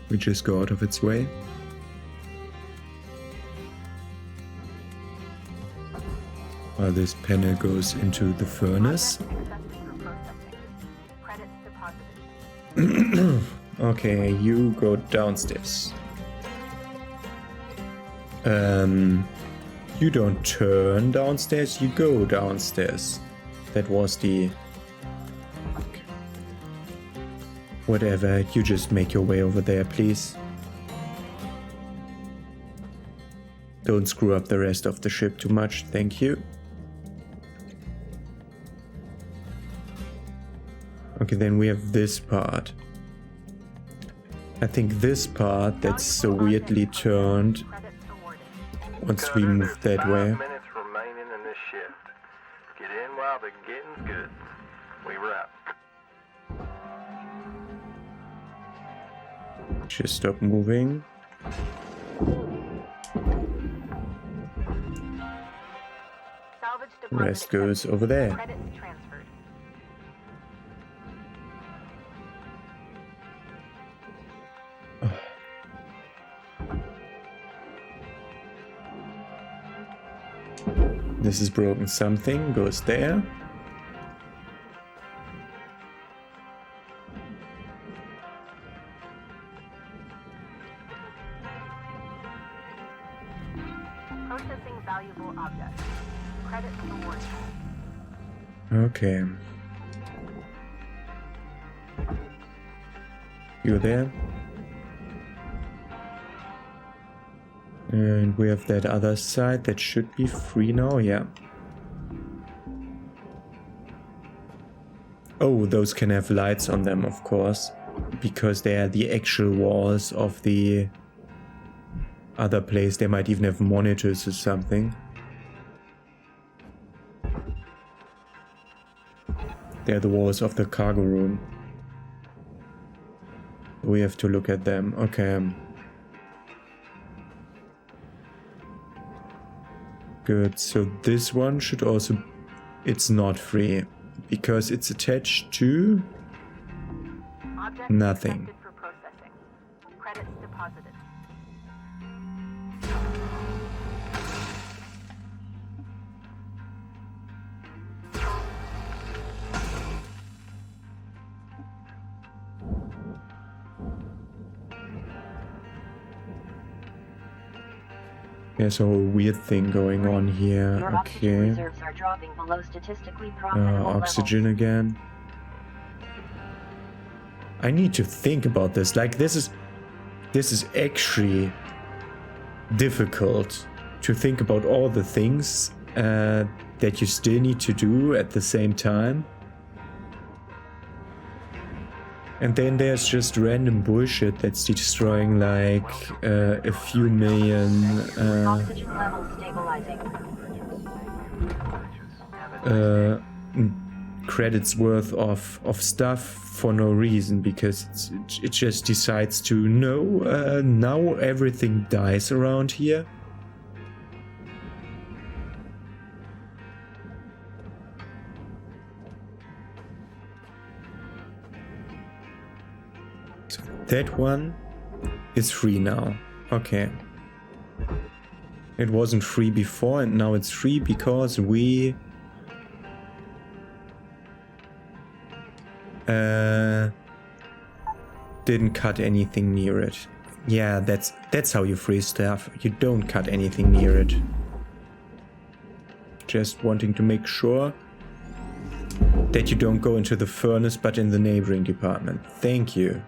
We just go out of its way. While this panel goes into the furnace. Okay, you go downstairs. You don't turn downstairs, you go downstairs. That was the... Okay. Whatever, you just make your way over there, please. Don't screw up the rest of the ship too much, thank you. Okay, then we have this part. I think this part that's so weirdly turned once we move that way. 5 minutes remaining in this shift. Get in while the getting's good. We wrap. Just stop moving. The rest goes over there. This is broken something, goes there. Processing valuable objects. Credits awarded. Okay. You're there. And we have that other side that should be free now, yeah. Oh, those can have lights on them, of course, because they are the actual walls of the other place. They might even have monitors or something. They're the walls of the cargo room. We have to look at them, okay. Good, so this one should also... It's not free, because it's attached to... nothing. For processing. Credits deposited. There's a whole weird thing going on here. Your oxygen Okay. reserves are dropping below statistically profitable Oxygen again. I need to think about this. Like, this is actually difficult to think about all the things that you still need to do at the same time. And then there's just random bullshit that's destroying like a few million Oxygen levels stabilizing. credits worth of stuff for no reason, because it just decides to now everything dies around here. So that one is free now. Okay. It wasn't free before and now it's free because we didn't cut anything near it. Yeah, that's how you free stuff. You don't cut anything near it. Just wanting to make sure that you don't go into the furnace but in the neighboring department. Thank you.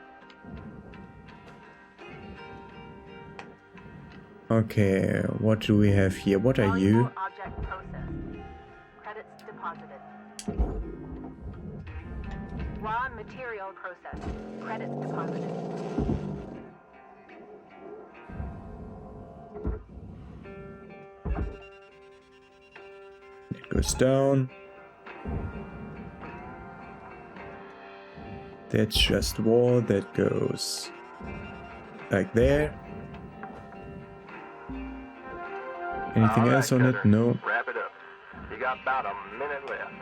Okay, what do we have here? What are you? Object processed. Credits deposited. Raw material processed. Credits deposited. It goes down. That's just wall that goes like there. Anything else on it? No. Wrap it up. You got about a minute left.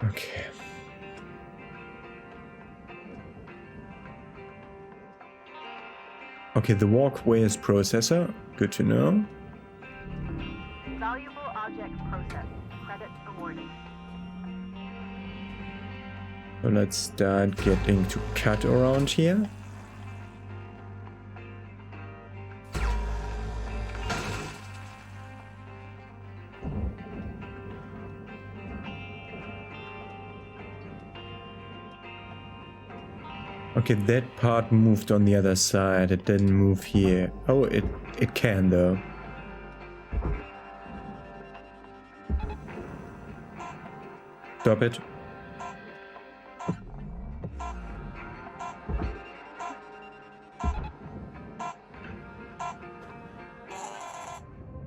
Okay. Okay, the walkway is processor. Good to know. Valuable objects processed. Credits awarded. So let's start getting to cut around here. Okay, that part moved on the other side. It didn't move here. Oh, it can though. Stop it.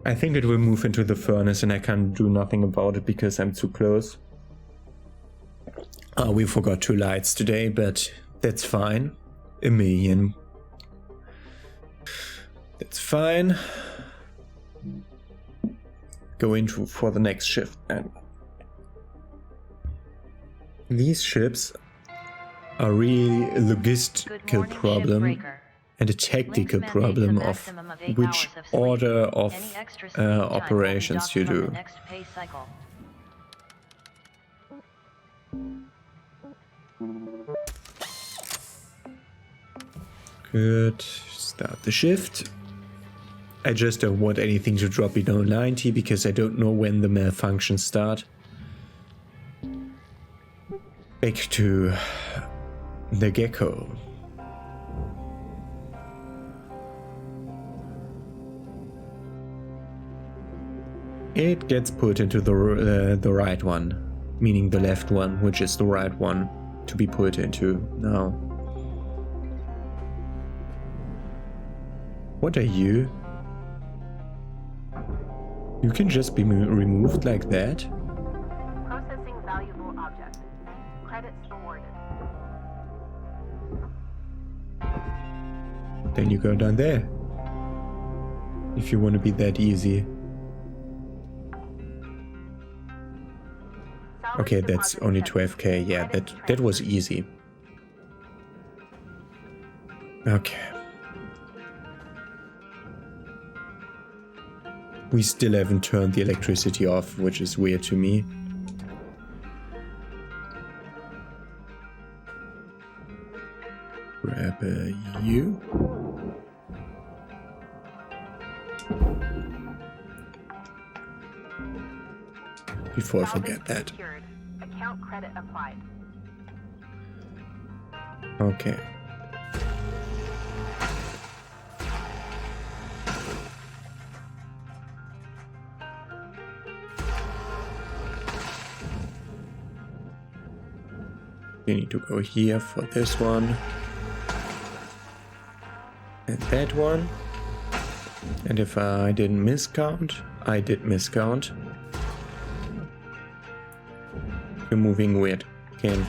I think it will move into the furnace and I can't do nothing about it because I'm too close. Oh, we forgot 2 lights today, but that's fine. A million. That's fine. Go into for the next shift. And these ships are really a logistical problem and a tactical problem of which order of operations you do. Good. Start the shift. I just don't want anything to drop below 90 because I don't know when the malfunctions start. Back to the Gecko. It gets put into the right one, meaning the left one, which is the right one to be put into now. What are you? You can just be removed like that? Processing valuable object. Credits awarded. Then you go down there. If you want to be that easy. Okay, that's only 12k. Yeah, that was easy. Okay. We still haven't turned the electricity off, which is weird to me. Grab you. Before I forget that. Account credit applied. Okay. You need to go here for this one. And that one. And if I didn't miscount, I did miscount. You're moving weird. Again.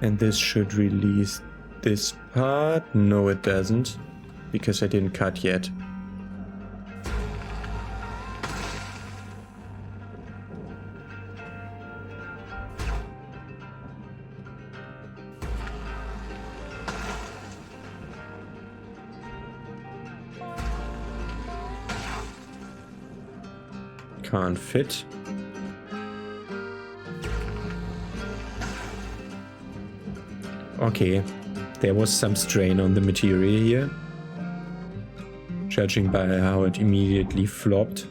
And this should release this part. No, it doesn't. Because I didn't cut yet. Can't fit. Okay, there was some strain on the material here, judging by how it immediately flopped.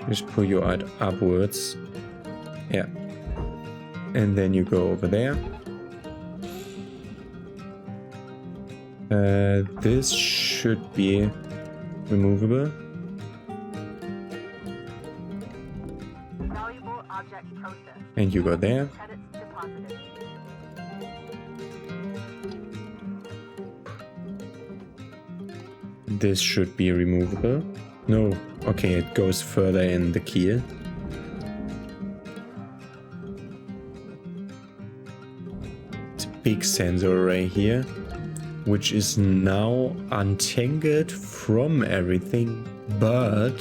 Just pull you out upwards. Yeah. And then you go over there. This should be removable. Valuable object processed. And you go there. Credits deposited. This should be removable. No, okay, it goes further in the keel. It's a big sensor array here, which is now untangled from everything, but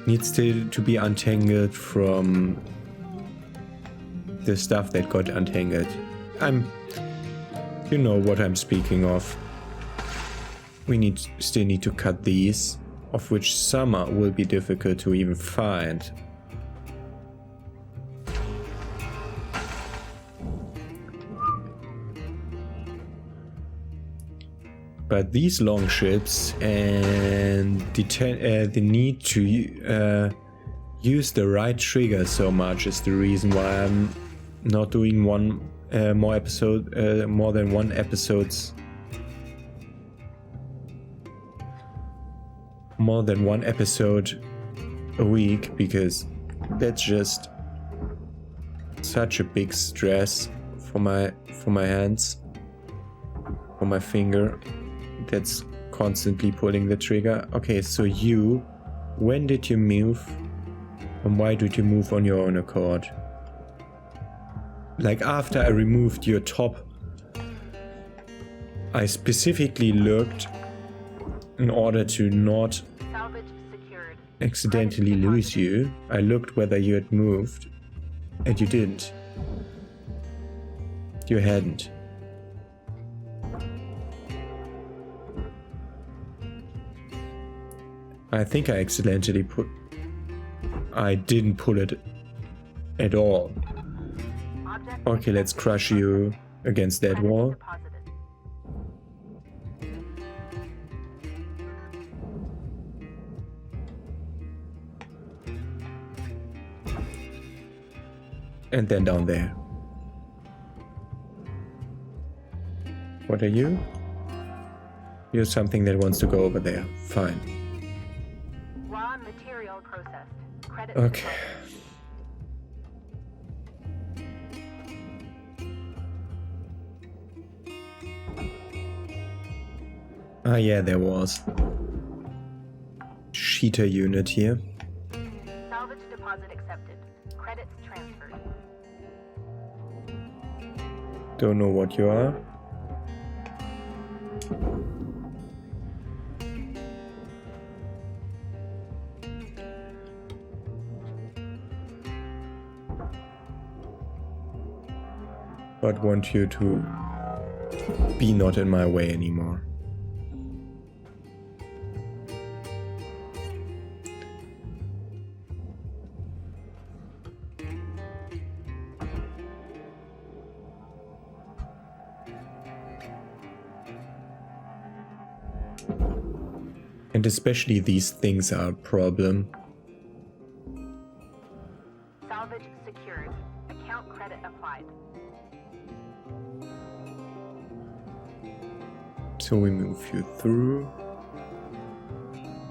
needs to be untangled from the stuff that got untangled. You know what I'm speaking of. We still need to cut these, of which some will be difficult to even find. But these long ships and the need to use the right trigger so much is the reason why I'm not doing more than one episode a week, because that's just such a big stress for my hands, for my finger that's constantly pulling the trigger. Okay, so when did you move, and why did you move on your own accord? Like, after I removed your top, I specifically looked in order to not Salvage secured. accidentally lose you. I looked whether you had moved, and you didn't. You hadn't. I think I accidentally I didn't pull it at all. Object Okay, let's crush you against that credits wall. deposited. And then down there. What are you? You're something that wants to go over there. Fine. Raw material processed. Credits Okay. deposited. Ah, yeah, there was. Cheater unit here. Salvage deposit accepted. Credits transferred. Don't know what you are. But want you to be not in my way anymore. And especially these things are a problem. So we move you through.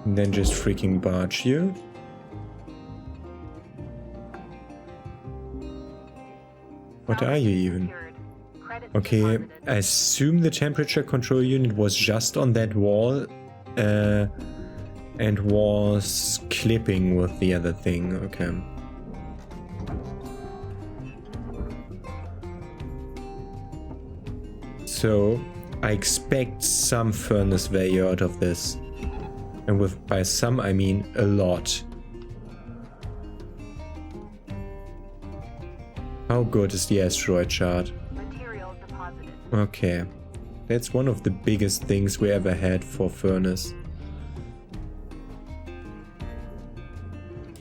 And then just freaking barge you. What are you even? Okay, I assume the temperature control unit was just on that wall and was clipping with the other thing. Okay. So I expect some furnace value out of this. And with by some I mean a lot. How good is the asteroid chart? Material deposited. Okay. That's one of the biggest things we ever had for furnace.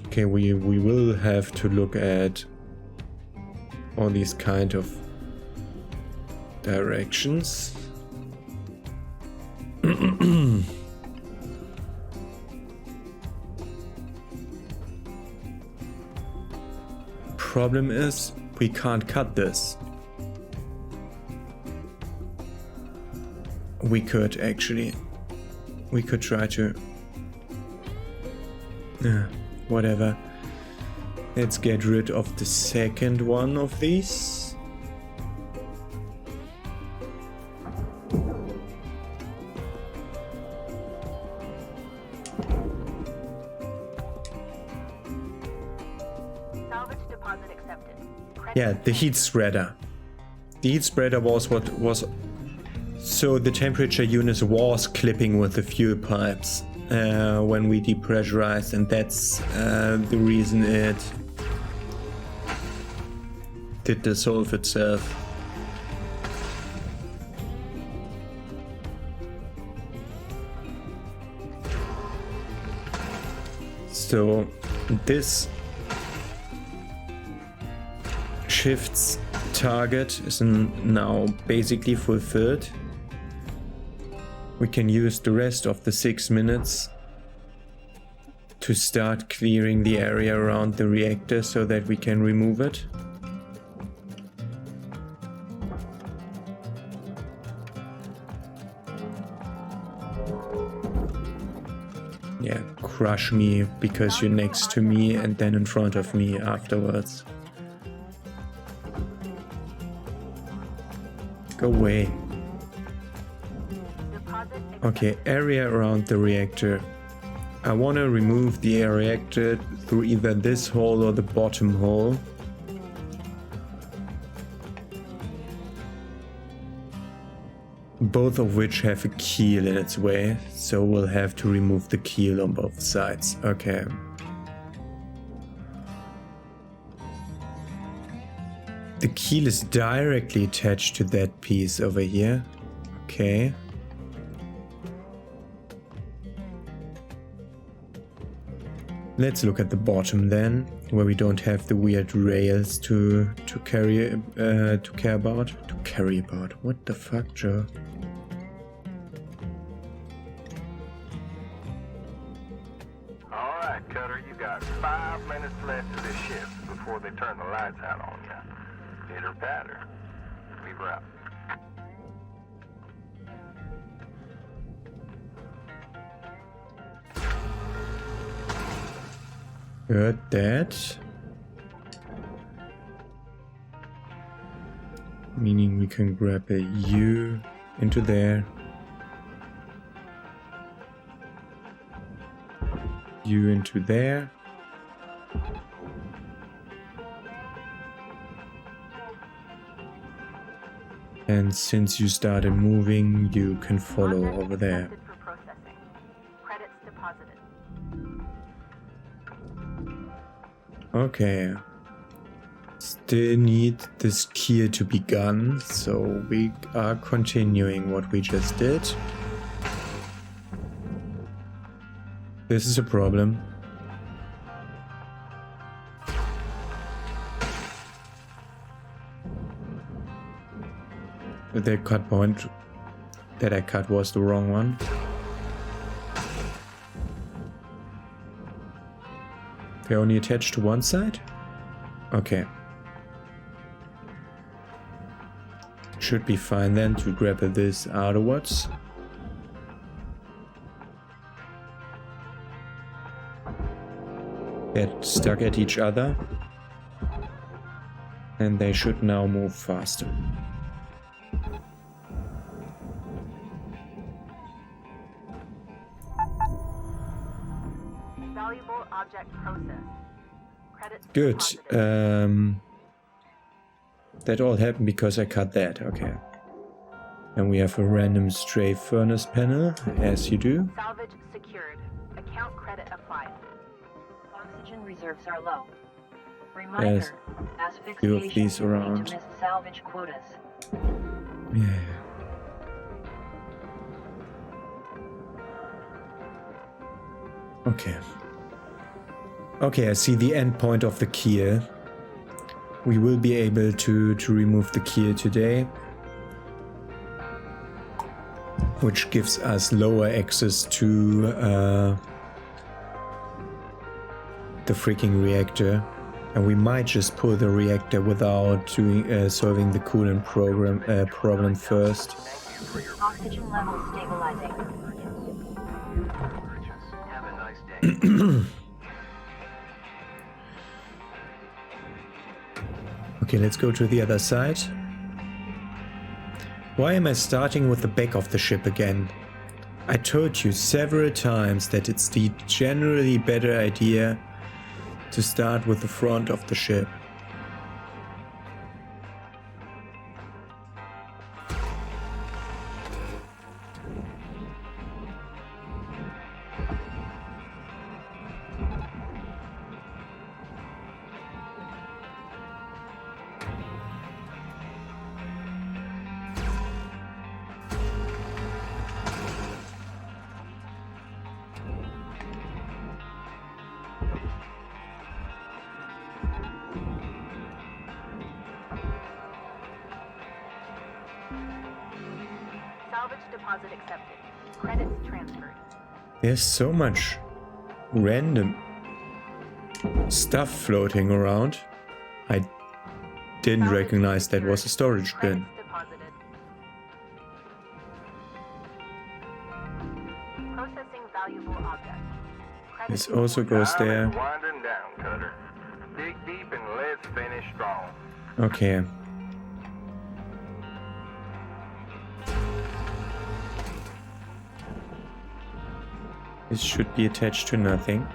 Okay, we will have to look at all these kind of directions. Problem is, we can't cut this. We could actually. We could try to. Whatever. Let's get rid of the second one of these. Salvage deposit accepted. Yeah, the heat spreader. The heat spreader was what was. So the temperature unit was clipping with the fuel pipes when we depressurized, and that's the reason it did dissolve itself. So this shift's target is now basically fulfilled. We can use the rest of the 6 minutes to start clearing the area around the reactor so that we can remove it. Yeah, crush me because you're next to me and then in front of me afterwards. Go away. Okay, area around the reactor. I want to remove the reactor through either this hole or the bottom hole. Both of which have a keel in its way, so we'll have to remove the keel on both sides. Okay. The keel is directly attached to that piece over here. Okay. Let's look at the bottom then, where we don't have the weird rails to care about. What the fuck, Joe? All right, Cutter, you got 5 minutes left of this shift before they turn the lights out on you. Pitter patter. Leave her out. Heard that. Meaning we can grab a U into there. U into there. And since you started moving, you can follow over there. Credits deposited. Okay. Still need this keel to be gone, so we are continuing what we just did. This is a problem. The cut point that I cut was the wrong one. They're only attached to one side? Okay. Should be fine then to grab this afterwards. get stuck at each other. And they should now move faster. Valuable object processed. Credits Good. deposited. That all happened because I cut that. Okay. And we have a random stray furnace panel, as you do. Salvage secured. Account credit applied. Oxygen reserves are low. There's Reminder, few of asphyxiation these will lead around. to missed salvage quotas. Yeah. Okay. Okay, I see the end point of the keel. We will be able to remove the keel today, which gives us lower access to the freaking reactor, and we might just pull the reactor without doing solving the coolant problem first. Oxygen levels stabilizing. Have a nice day. Okay, let's go to the other side. Why am I starting with the back of the ship again? I told you several times that it's the generally better idea to start with the front of the ship. Salvage deposit accepted. Credits transferred. There's so much random stuff floating around. I didn't recognize that was a storage bin. Credits deposited. Processing valuable object. This also goes Time there. is winding down, Cutter. Dig deep and let's finish strong. Okay. This should be attached to nothing.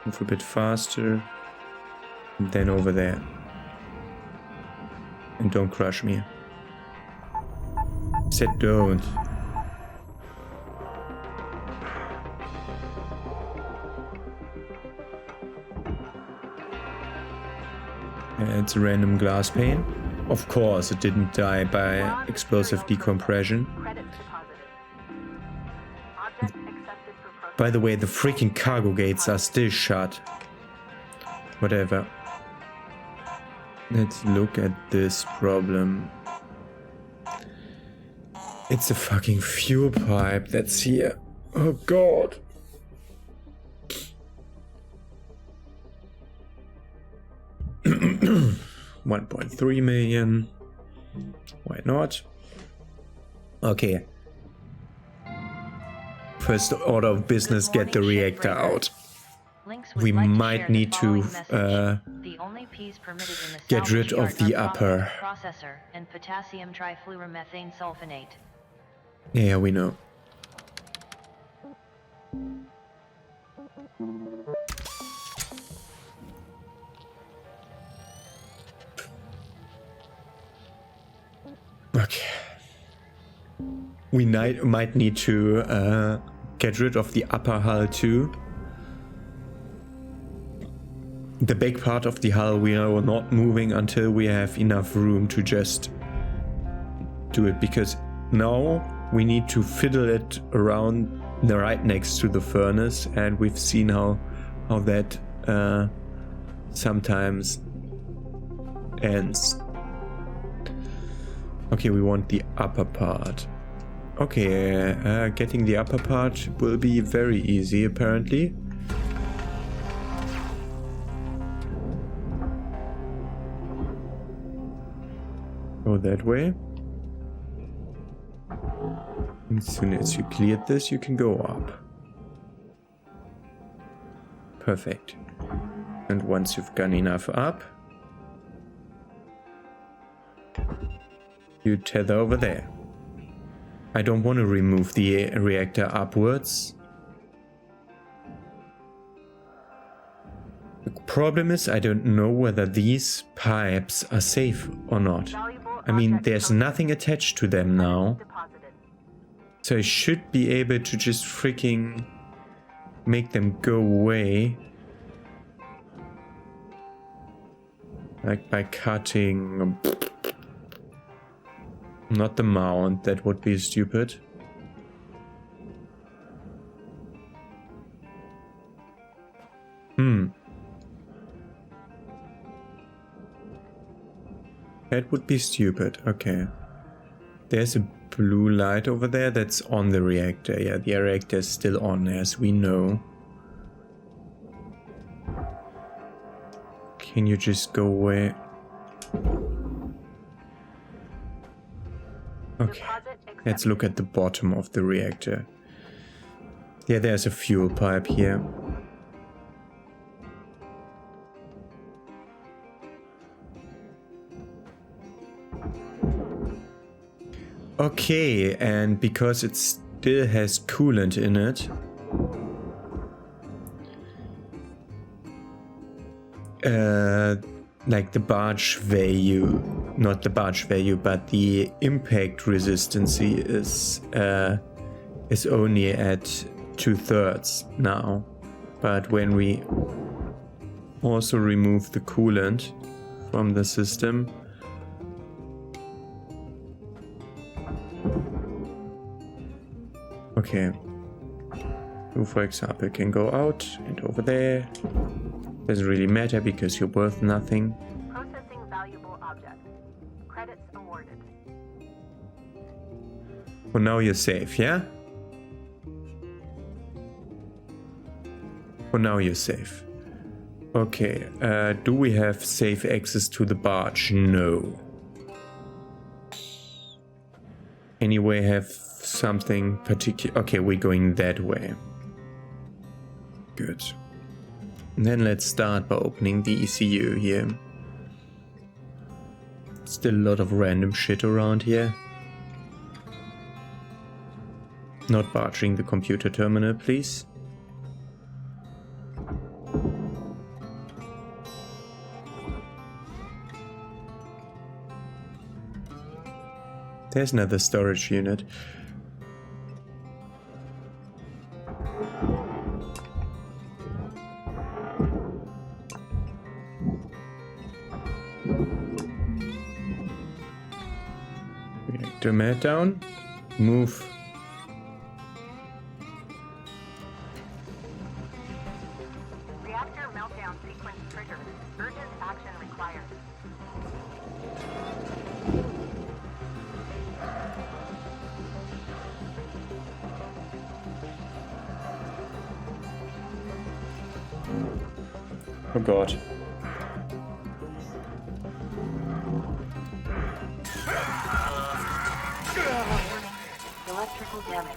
Move a bit faster. And then over there. And don't crush me. Said don't. It's a random glass pane. Of course, it didn't die by explosive decompression. Credits deposited. Object accepted for processing. By the way, the freaking cargo gates are still shut. Whatever. Let's look at this problem. It's a fucking fuel pipe that's here. Oh god. $1.3 million. Why not? Okay. First order of business, get the reactor out. LYNX would We like might share the need to, following message. The only P's permitted in the get rid salvage of yard the are upper. processor and potassium trifluoromethane sulfonate. Yeah, we know. Okay. We might need to get rid of the upper hull too. The back part of the hull we are not moving until we have enough room to just do it, because now we need to fiddle it around right next to the furnace, and we've seen how that sometimes ends. Okay, we want the upper part. Okay, getting the upper part will be very easy apparently. Go that way. As soon as you cleared this, you can go up. Perfect. And once you've gone enough up, you tether over there. I don't want to remove the reactor upwards. The problem is I don't know whether these pipes are safe or not. I mean, there's nothing attached to them now. So I should be able to just freaking make them go away. Like by cutting... Not the mount, that would be stupid. That would be stupid, okay. There's a blue light over there that's on the reactor. Yeah, the reactor is still on, as we know. Can you just go away? Okay, let's look at the bottom of the reactor. Yeah, there's a fuel pipe here. Okay, and because it still has coolant in it, like the barge value, not the barge value, but the impact resistance is only at 2/3 now. But when we also remove the coolant from the system, okay, you for example can go out and over there. Doesn't really matter because you're worth nothing. Processing valuable object. Credits awarded. For now you're safe, yeah? For now you're safe. Okay, do we have safe access to the barge? No. Anyway, have something particular? Okay, we're going that way. Good. And then let's start by opening the ECU here. Still a lot of random shit around here. Not barging the computer terminal, please. There's another storage unit. Reactor meltdown. Move. Reactor meltdown sequence triggered. Urgent action required. Oh god. Electrical damage.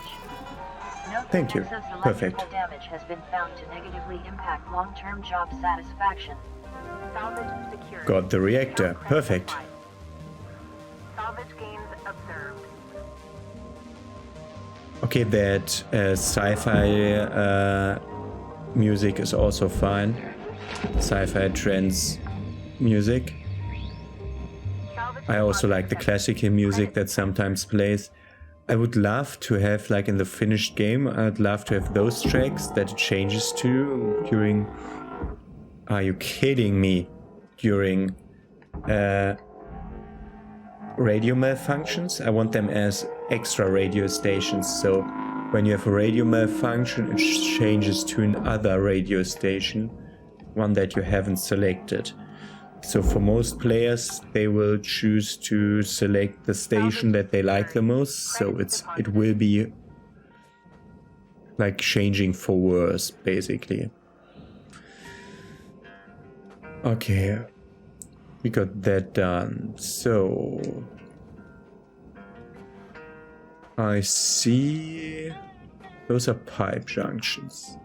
Note Thank you. excess electrical Perfect. damage has been found to negatively impact long-term job satisfaction. Salvage secured. Got the reactor. No credit Perfect. applied. Salvage gains observed. Okay, that sci-fi music is also fine. Sci-fi trance music. Salvage I also like the detected. classical music that sometimes plays. I would love to have, like in the finished game, I'd love to have those tracks that it changes to during... Are you kidding me? During radio malfunctions? I want them as extra radio stations, so when you have a radio malfunction, it changes to another radio station, one that you haven't selected. So for most players, they will choose to select the station that they like the most, so it will be like changing for worse, basically. Okay, we got that done. So I see. Those are pipe junctions.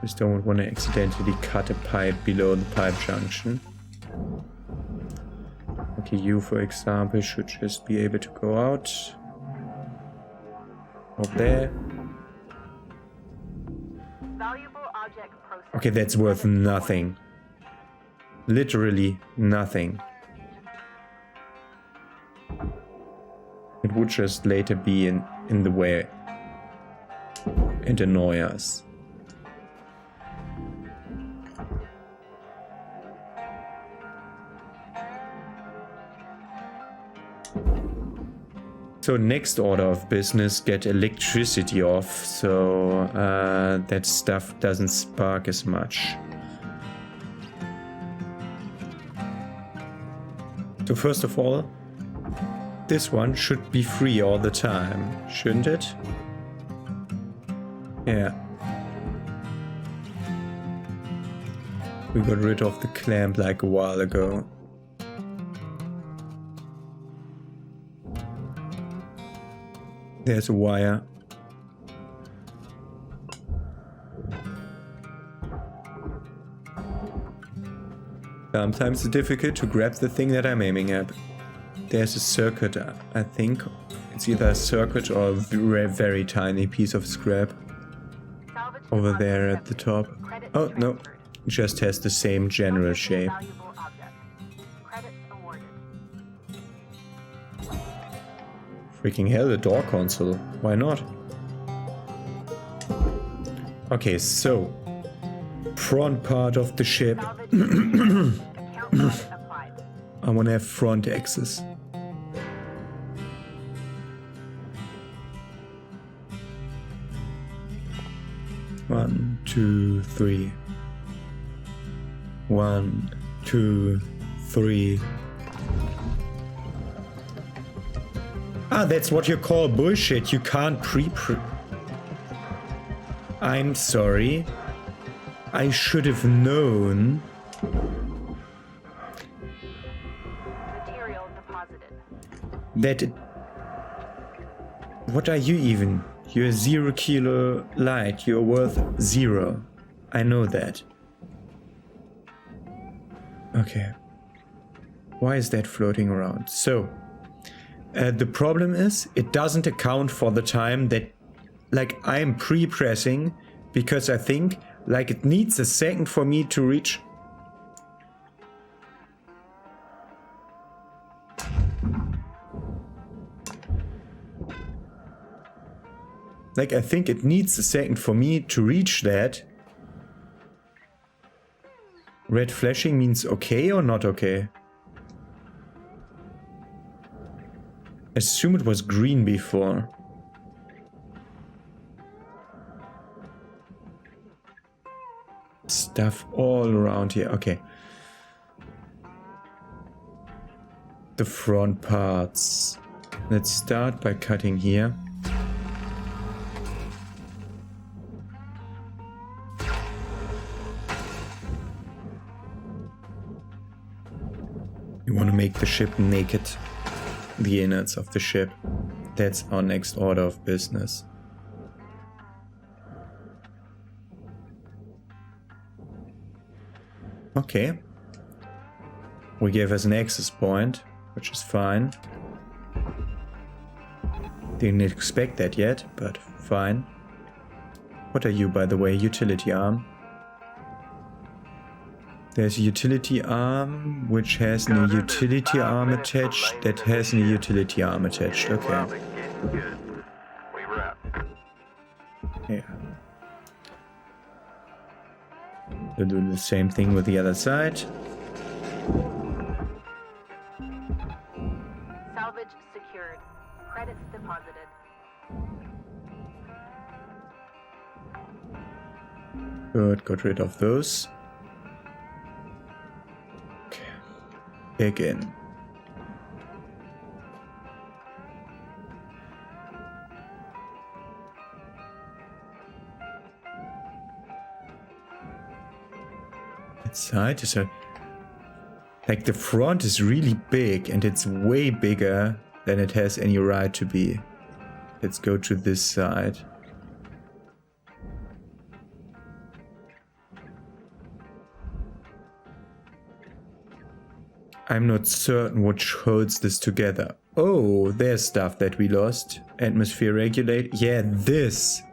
Just don't want to accidentally cut a pipe below the pipe junction. Okay, you, for example, should just be able to go out. Up there. Okay, that's worth nothing. Literally nothing. It would just later be in the way and annoy us. So next order of business, get electricity off, so that stuff doesn't spark as much. So first of all, this one should be free all the time, shouldn't it? Yeah. We got rid of the clamp like a while ago. There's a wire. Sometimes it's difficult to grab the thing that I'm aiming at. There's a circuit, I think. It's either a circuit or a very, very tiny piece of scrap. Over there at the top. Oh, no. It just has the same general shape. Freaking hell, the door console. Why not? Okay, so front part of the ship. I want to have front access. One, two, three. 1, 2, 3. Ah, that's what you call bullshit. You can't I'm sorry. I should have known. Material deposited. That it... What are you even? You're 0 kilo light. You're worth 0. I know that. Okay. Why is that floating around? So, the problem is it doesn't account for the time that, like, I'm pre-pressing because I think, like, it needs a second for me to reach. Like, I think it needs a second for me to reach that. Red flashing means okay or not okay? Assume it was green before. Stuff all around here. Okay. The front parts. Let's start by cutting here. You want to make the ship naked. The innards of the ship. That's our next order of business. Okay. We gave us an access point, which is fine. Didn't expect that yet, but fine. What are you, by the way? Utility arm. There's a utility arm, which has a utility arm attached, that has a utility arm attached. Okay. Yeah. We'll do the same thing with the other side. Salvage secured. Credits deposited. Good, got rid of those. Back in. That side is a... Like the front is really big and it's way bigger than it has any right to be. Let's go to this side. I'm not certain what holds this together. Oh, there's stuff that we lost. Atmosphere regulate. Yeah, this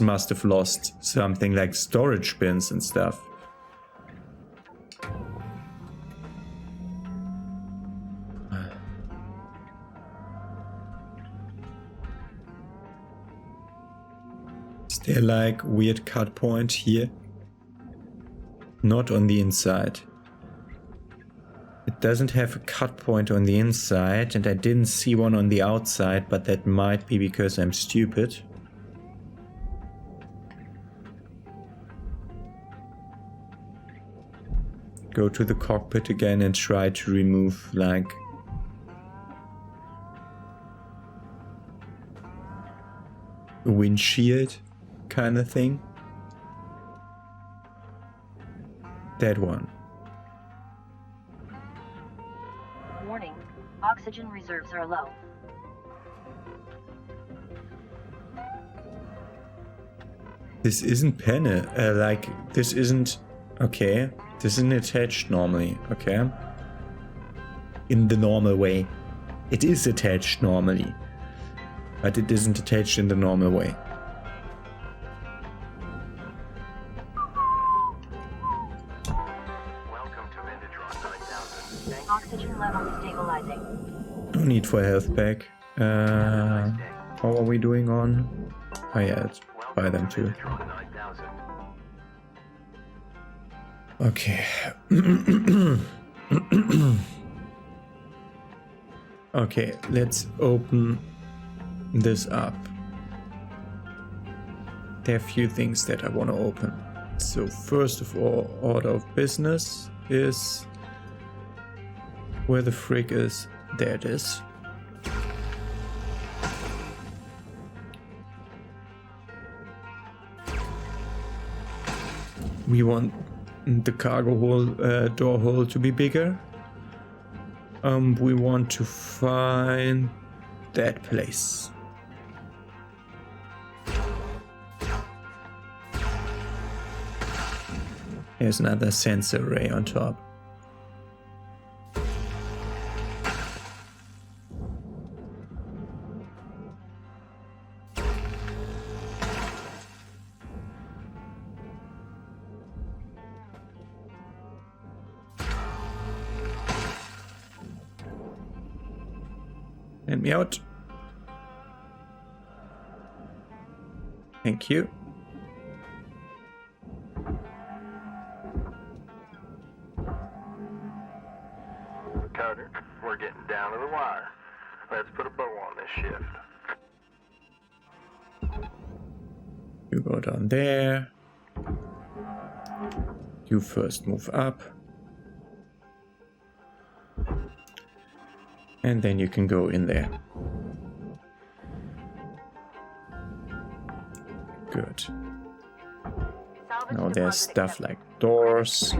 must have lost something like storage bins and stuff. Is there like weird cut point here? Not on the inside. It doesn't have a cut point on the inside, and I didn't see one on the outside, but that might be because I'm stupid. Go to the cockpit again and try to remove, like, a windshield kind of thing. That one. Warning, oxygen reserves are low. This isn't this isn't, okay, this isn't attached normally, okay? In the normal way. It is attached normally, but it isn't attached in the normal way. Welcome to Inditron 9000. Oxygen levels stabilizing. No need for a health pack. How are we doing on? Oh yeah, let's buy them too. Inditron 9000. Okay. Okay, let's open this up. There are a few things that I want to open. So first of all, order of business is... Where the frick is? There it is. We want the cargo hole, door hole to be bigger. We want to find that place. There's another sensor array on top. Let me out. Thank you. Carter, we're getting down to the wire. Let's put a bow on this shift. You go down there. You first move up. And then you can go in there. Good. Now there's stuff like doors.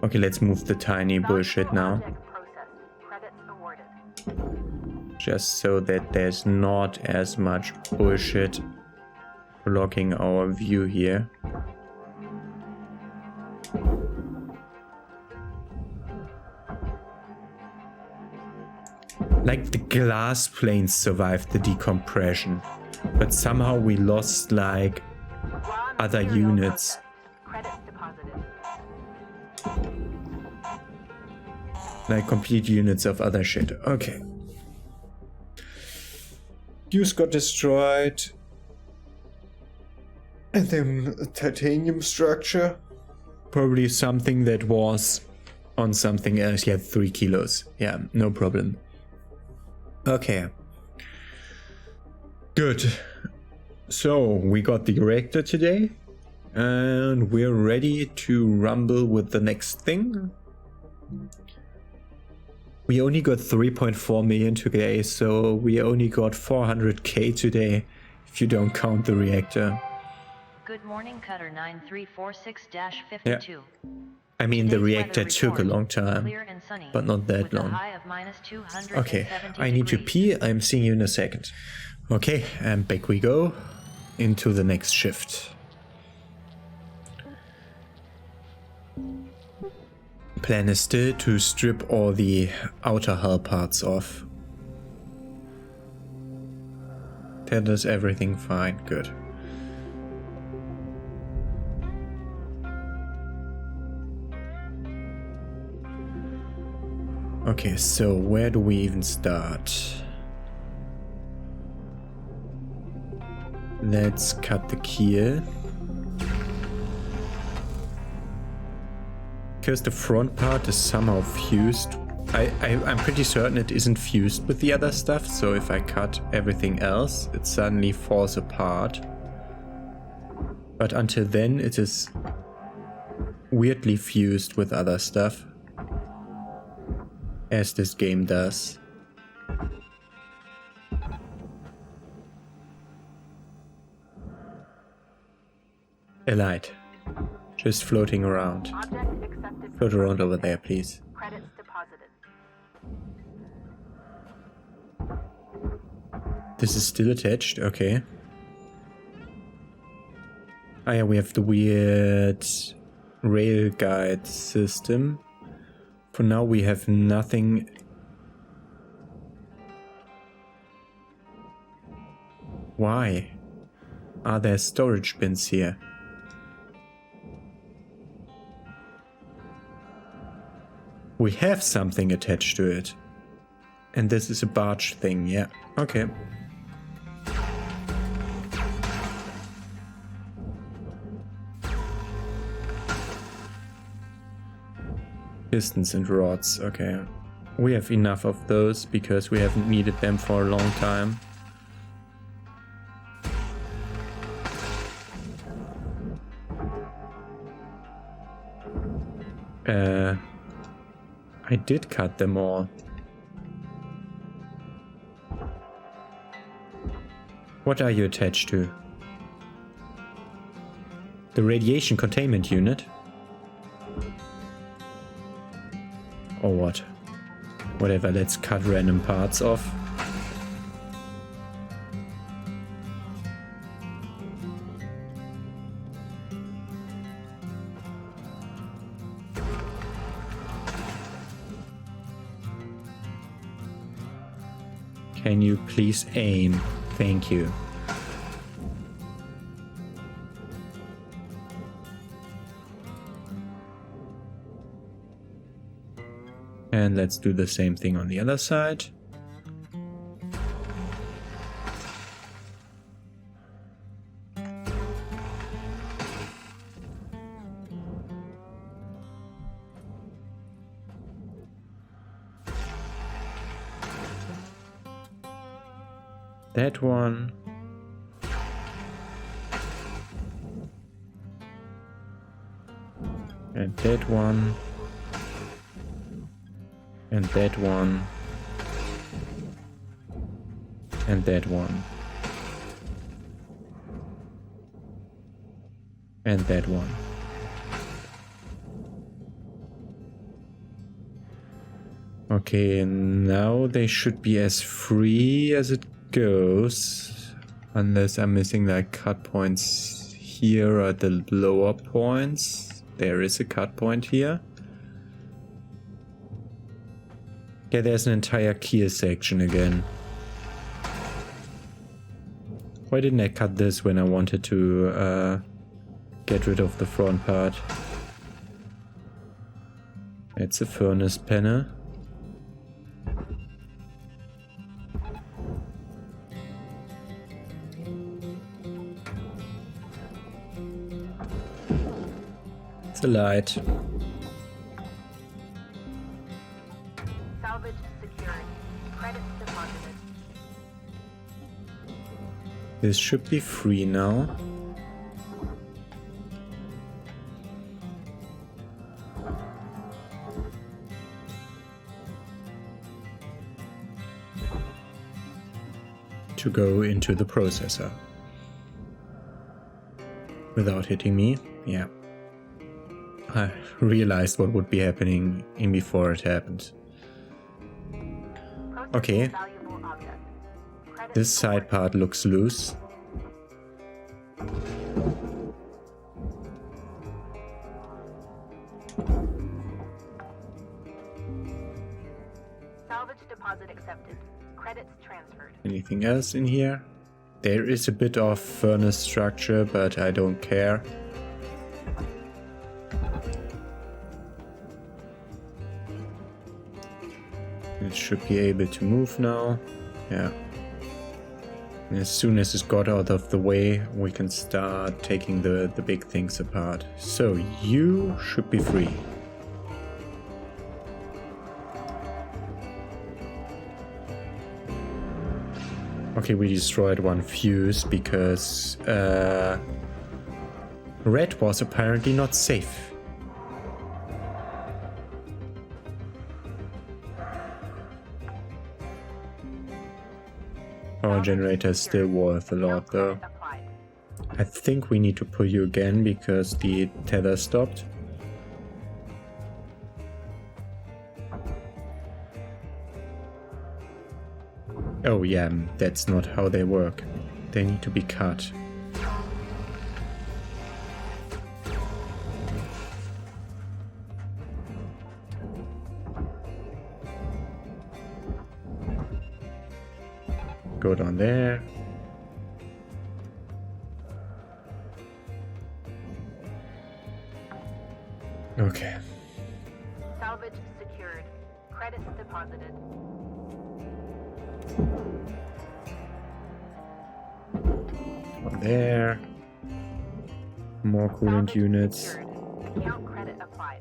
Okay, let's move the tiny bullshit now. Just so that there's not as much bullshit blocking our view here. Like the glass planes survived the decompression, but somehow we lost like other units. Like complete units of other shit. Okay. Fuse got destroyed. And then a titanium structure. Probably something that was on something else. Yeah, 3 kilos. Yeah, no problem. Okay. Good. So, we got the reactor today. And we're ready to rumble with the next thing. We only got 3.4 million today, so we only got 400k today, if you don't count the reactor. Good morning, Cutter 9346-52. Yeah. I mean, the Today's reactor weather took a report, long time, clear and sunny, but not that with a long. high of -270 Okay, I need to degrees. pee. I'm seeing you in a second. Okay, and back we go into the next shift. Plan is still to strip all the outer hull parts off. That is everything fine. Good. Okay, so where do we even start? Let's cut the keel. Because the front part is somehow fused. I'm pretty certain it isn't fused with the other stuff, so if I cut everything else, it suddenly falls apart. But until then, it is weirdly fused with other stuff. As this game does. A light. Just floating around. Object accepted. Float around over there, please. Credits deposited. This is still attached, okay. Ah yeah, we have the weird rail guide system. For now we have nothing. Why are there storage bins here? We have something attached to it. And this is a barge thing, yeah. Okay. Pistons and rods, okay. We have enough of those because we haven't needed them for a long time. I did cut them all. What are you attached to? The radiation containment unit? Or what? Whatever, let's cut random parts off. Can you please aim? Thank you. And let's do the same thing on the other side. That one. And that one. And that one. And that one. And that one. Okay, now they should be as free as it goes. Unless I'm missing like cut points here at the lower points. There is a cut point here. Yeah, there's an entire keel section again. Why didn't I cut this when I wanted to get rid of the front part? It's a furnace panel. It's a light. Salvage secured. Credits deposited. This should be free now. To go into the processor. Without hitting me, yeah. I realized what would be happening in before it happened. Okay. This side part looks loose. Salvage deposit accepted. Credits transferred. Anything else in here? There is a bit of furnace structure, but I don't care. It should be able to move now. Yeah. And as soon as it's got out of the way, we can start taking the big things apart. So you should be free. Okay, we destroyed one fuse because red was apparently not safe. Power generator is still worth a lot though. I think we need to pull you again because the tether stopped. Oh yeah, that's not how they work. They need to be cut. Go down there. Okay. Salvage secured. Credits deposited. One there. More coolant Salvage units. secured. Account credit applied.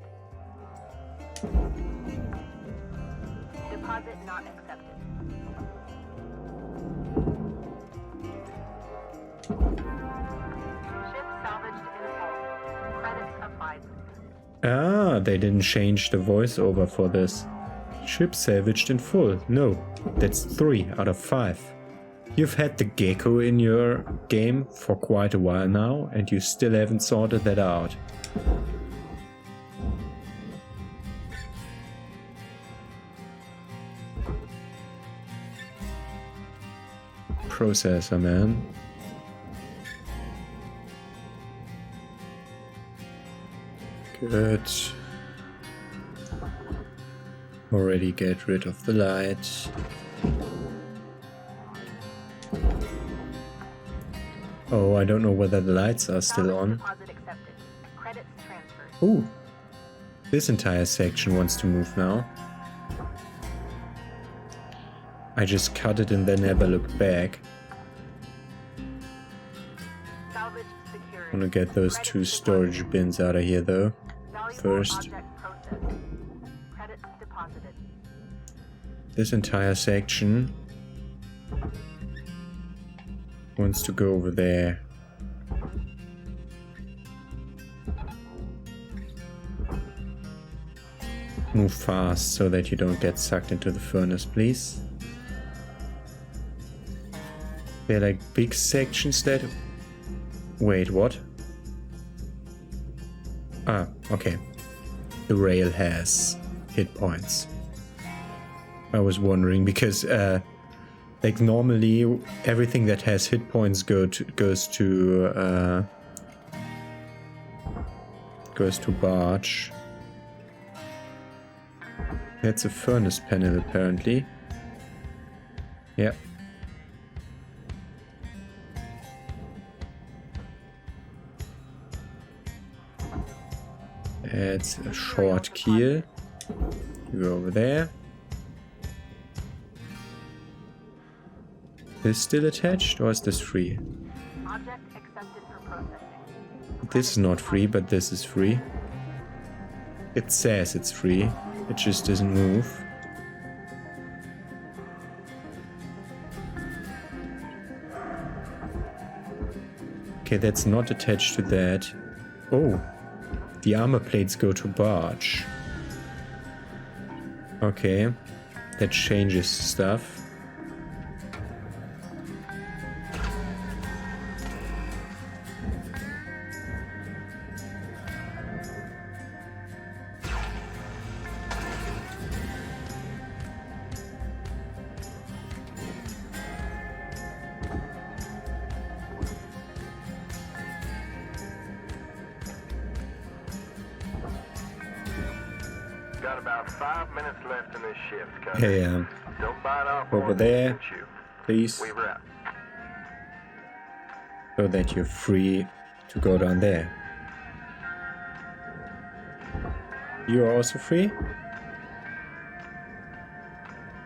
Deposit not accepted. Ship salvaged in full. Credits applied. Ah, they didn't change the voiceover for this. Ship salvaged in full. No, that's 3 out of 5. You've had the Gecko in your game for quite a while now, and you still haven't sorted that out. Processor, man. Good. Already get rid of the light. Oh, I don't know whether the lights are still on. Deposit accepted. Credits transferred. Ooh. This entire section wants to move now. I just cut it and then never looked back. Salvage secured. I want to get those 2 storage bins out of here though. Valuable First. object processed. Credits deposited. This entire section wants to go over there. Move fast so that you don't get sucked into the furnace, please. They're like big sections that... Wait, what? Ah, okay. The rail has hit points. I was wondering because like normally everything that has hit points goes to barge. That's a furnace panel apparently. Yeah. It's a short keel. You go over there. This still attached or is this free? Object accepted for processing. This is not free, but this is free. It says it's free. It just doesn't move. Okay, that's not attached to that. Oh, the armor plates go to barge. Okay, that changes stuff. got about 5 minutes left in this shift, Cutter. Hey, Don't bite off over more than there, you can chew. please, Weaver out. so that you're free to go down there. You're also free?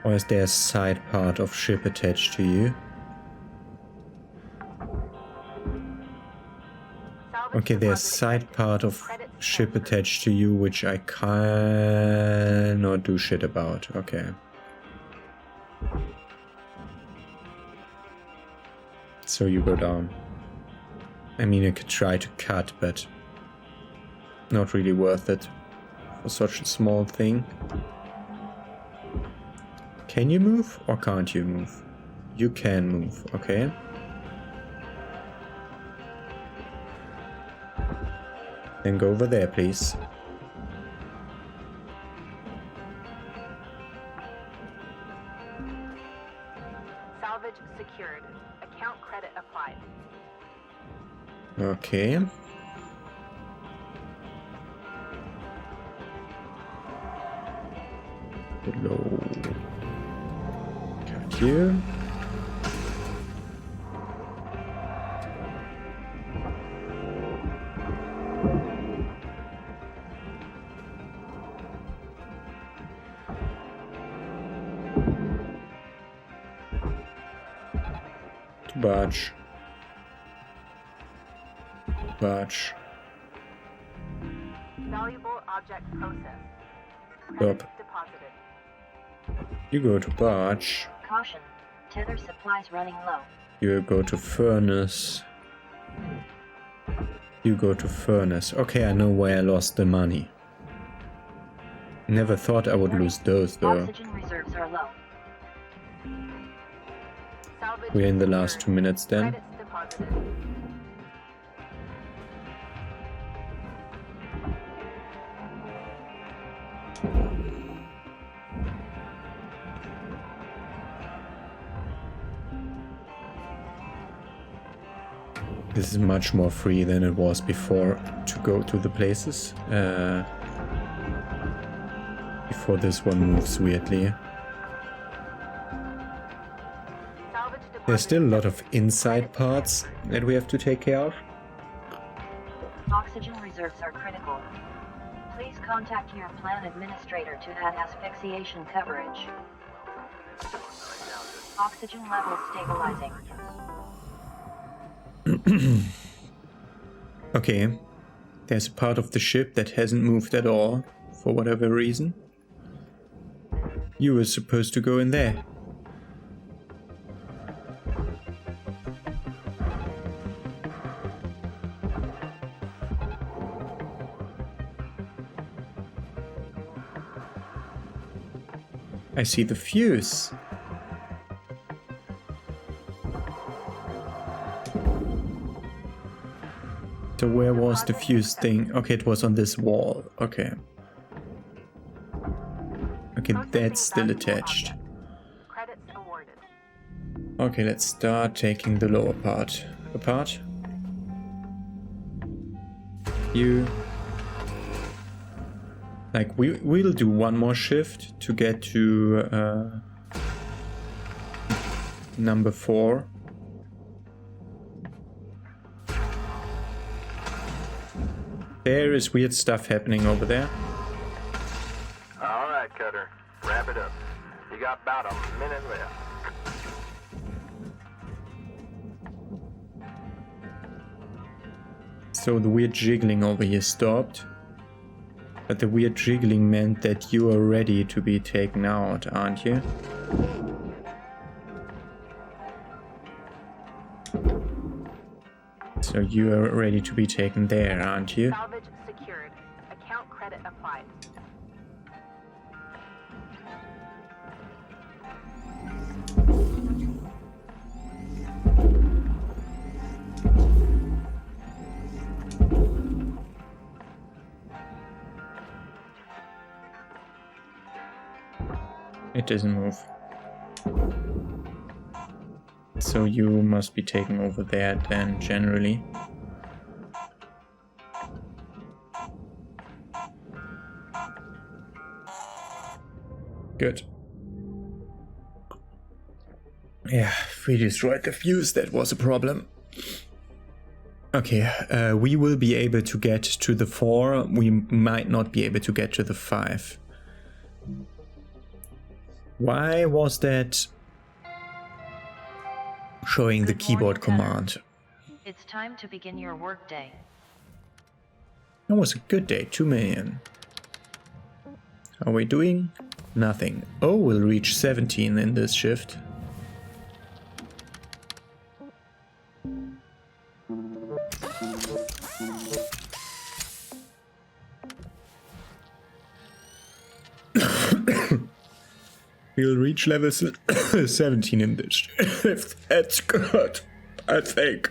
Or is there a side part of ship attached to you? Okay, there's side part of ship attached to you, which I cannot do shit about. Okay. So you go down. I mean, I could try to cut, but not really worth it for such a small thing. Can you move or can't you move? You can move, okay. Then go over there, please. Salvage secured. Account credit applied. Okay. Below. Cut here. Barge. Barge. Valuable object processed. Stop. Deposited. You go to barge. Caution. Tether supplies running low. You go to furnace. You go to furnace. Okay, I know where I lost the money. Never thought I would lose those though. Oxygen reserves are low. Salvage We're in the last 2 minutes then. credits deposited. This is much more free than it was before to go to the places. Before this one moves weirdly. Salvage There's deposited. still a lot of inside parts that we have to take care of. Oxygen reserves are critical. Please contact your plan administrator to add asphyxiation coverage. Oxygen levels stabilizing. Okay, there's a part of the ship that hasn't moved at all, for whatever reason. You were supposed to go in there. I see the fuse. So where was the fuse thing? Okay, it was on this wall. Okay. Okay, that's still attached. Credits awarded. Okay, let's start taking the lower part apart. You... Like, we'll do one more shift to get to number 4. There is weird stuff happening over there. All right, Cutter. Wrap it up. You got about a minute left. So the weird jiggling over here stopped. But the weird jiggling meant that you are ready to be taken out, aren't you? So you are ready to be taken there, aren't you? Salvage secured. Account credit applied. It doesn't move. So you must be taken over there then, generally. Good. Yeah, we destroyed the fuse, that was a problem. Okay, we will be able to get to the 4, we might not be able to get to the 5. Why was that showing the keyboard command? It's time to begin your workday. That was a good day, 2 million. How are we doing? Nothing. Oh, we'll reach 17 in this shift. We'll reach level 17 in this shift. That's good, I think.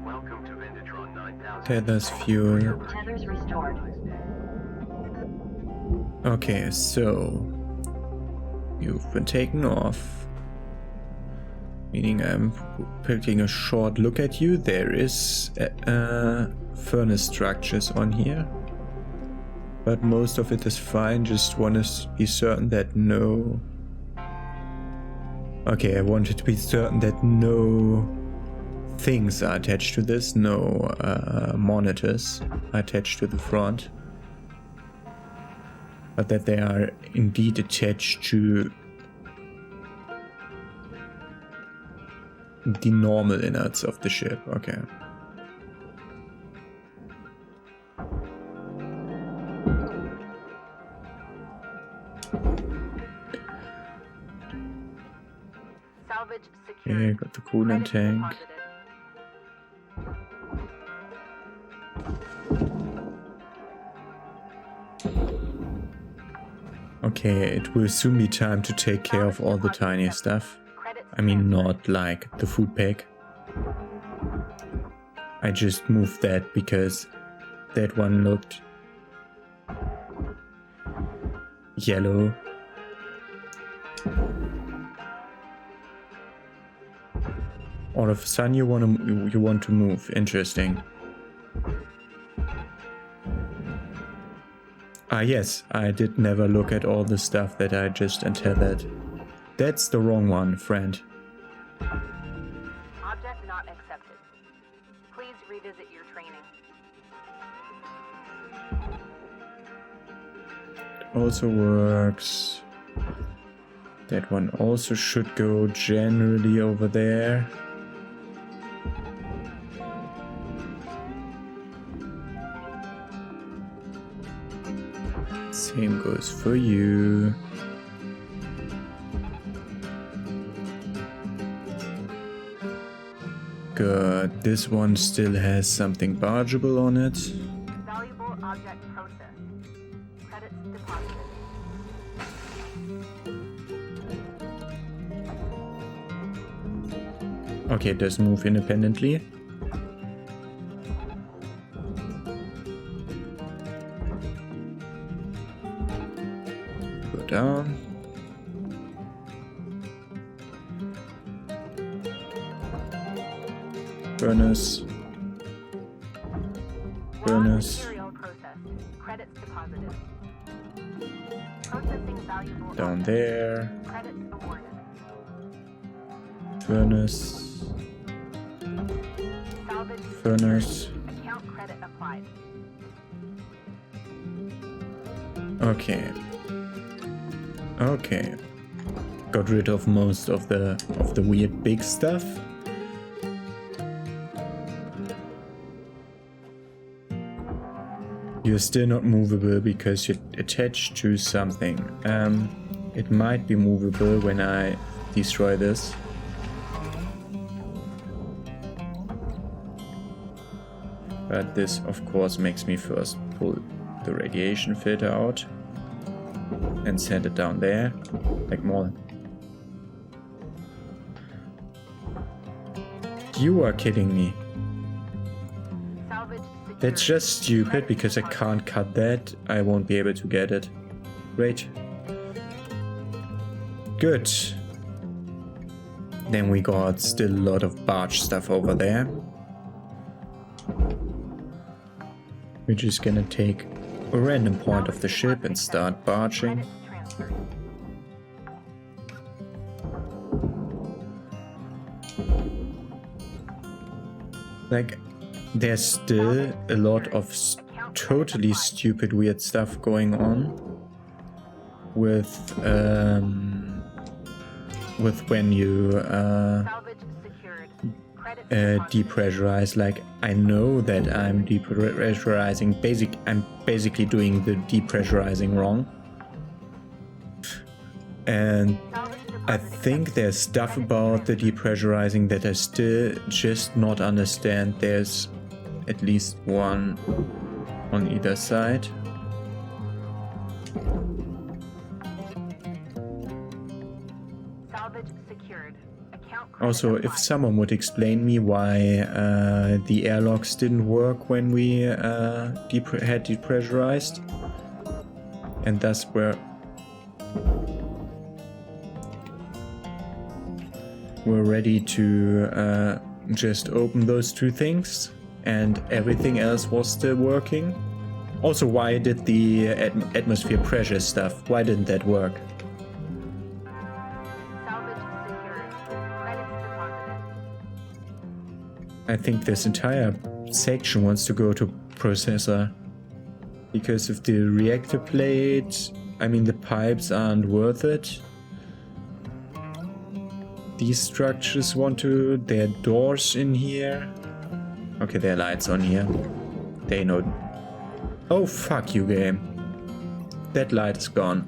Welcome to Vindatron 9000. Tethers fuel. Tethers restored. Okay, so you've been taken off. Meaning I'm taking a short look at you. There is furnace structures on here, but most of it is fine. Just want to be certain that no... Okay, I wanted to be certain that no things are attached to this, no monitors are attached to the front, but that they are indeed attached to the normal innards of the ship. Okay. Salvage secured. Okay, got the coolant Credit tank. deposited. Okay, it will soon be time to take care of all the tiny stuff. I mean, not like the food pack. I just moved that because that one looked yellow. All of a sudden you want to move. Interesting. Ah yes, I did never look at all the stuff that I just untethered. That's the wrong one, friend. Object not accepted. Please revisit your training. It also works. That one also should go generally over there. Same goes for you. Good. This one still has something bargeable on it. Valuable object processed. Credits deposited. Okay, it does move independently. Go down. Furnace. Furnace. Material processed. Credits deposited. Processing valuable Down object. there. Credits awarded. Furnace. Salvage Furnace. secured. Account credit applied. Okay. Okay. Got rid of most of the weird big stuff. You're still not movable because you're attached to something. It might be movable when I destroy this. But this, of course, makes me first pull the radiation filter out and send it down there, like more. You are kidding me. Salvage secured. That's just stupid because I can't cut that. I won't be able to get it. Great. Good. Then we got still a lot of barge stuff over there. We're just gonna take a random point of the ship and start barging. Like, there's still a lot of totally stupid weird stuff going on with when you depressurize. Like, I know that I'm depressurizing. I'm basically doing the depressurizing wrong, and I think there's stuff about the depressurizing that I still just not understand. There's at least one on either side. Salvage secured. Account Also, if someone would explain me why the airlocks didn't work when we had depressurized, and thus we're ready to just open those two things, and everything else was still working. Also, why did the atmosphere pressure stuff, why didn't that work? Salvage secured. Credits deposited. I think this entire section wants to go to processor. Because of the reactor plate, I mean, the pipes aren't worth it. These structures want to... There are doors in here. Okay, there are lights on here. They know... Oh, fuck you, game. That light is gone.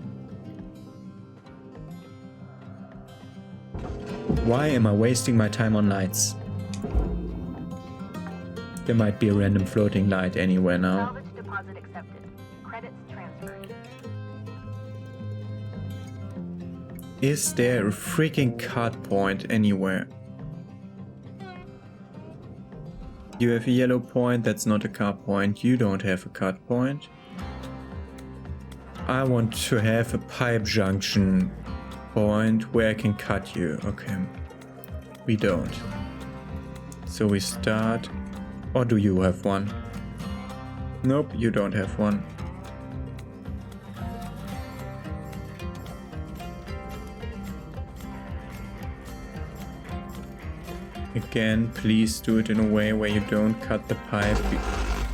Why am I wasting my time on lights? There might be a random floating light anywhere now. Salvage deposit accepted. Credits transferred. Is there a freaking cut point anywhere? You have a yellow point, that's not a cut point. You don't have a cut point. I want to have a pipe junction point where I can cut you. Okay. We don't. So we start... Or do you have one? Nope, you don't have one. Again, please do it in a way where you don't cut the pipe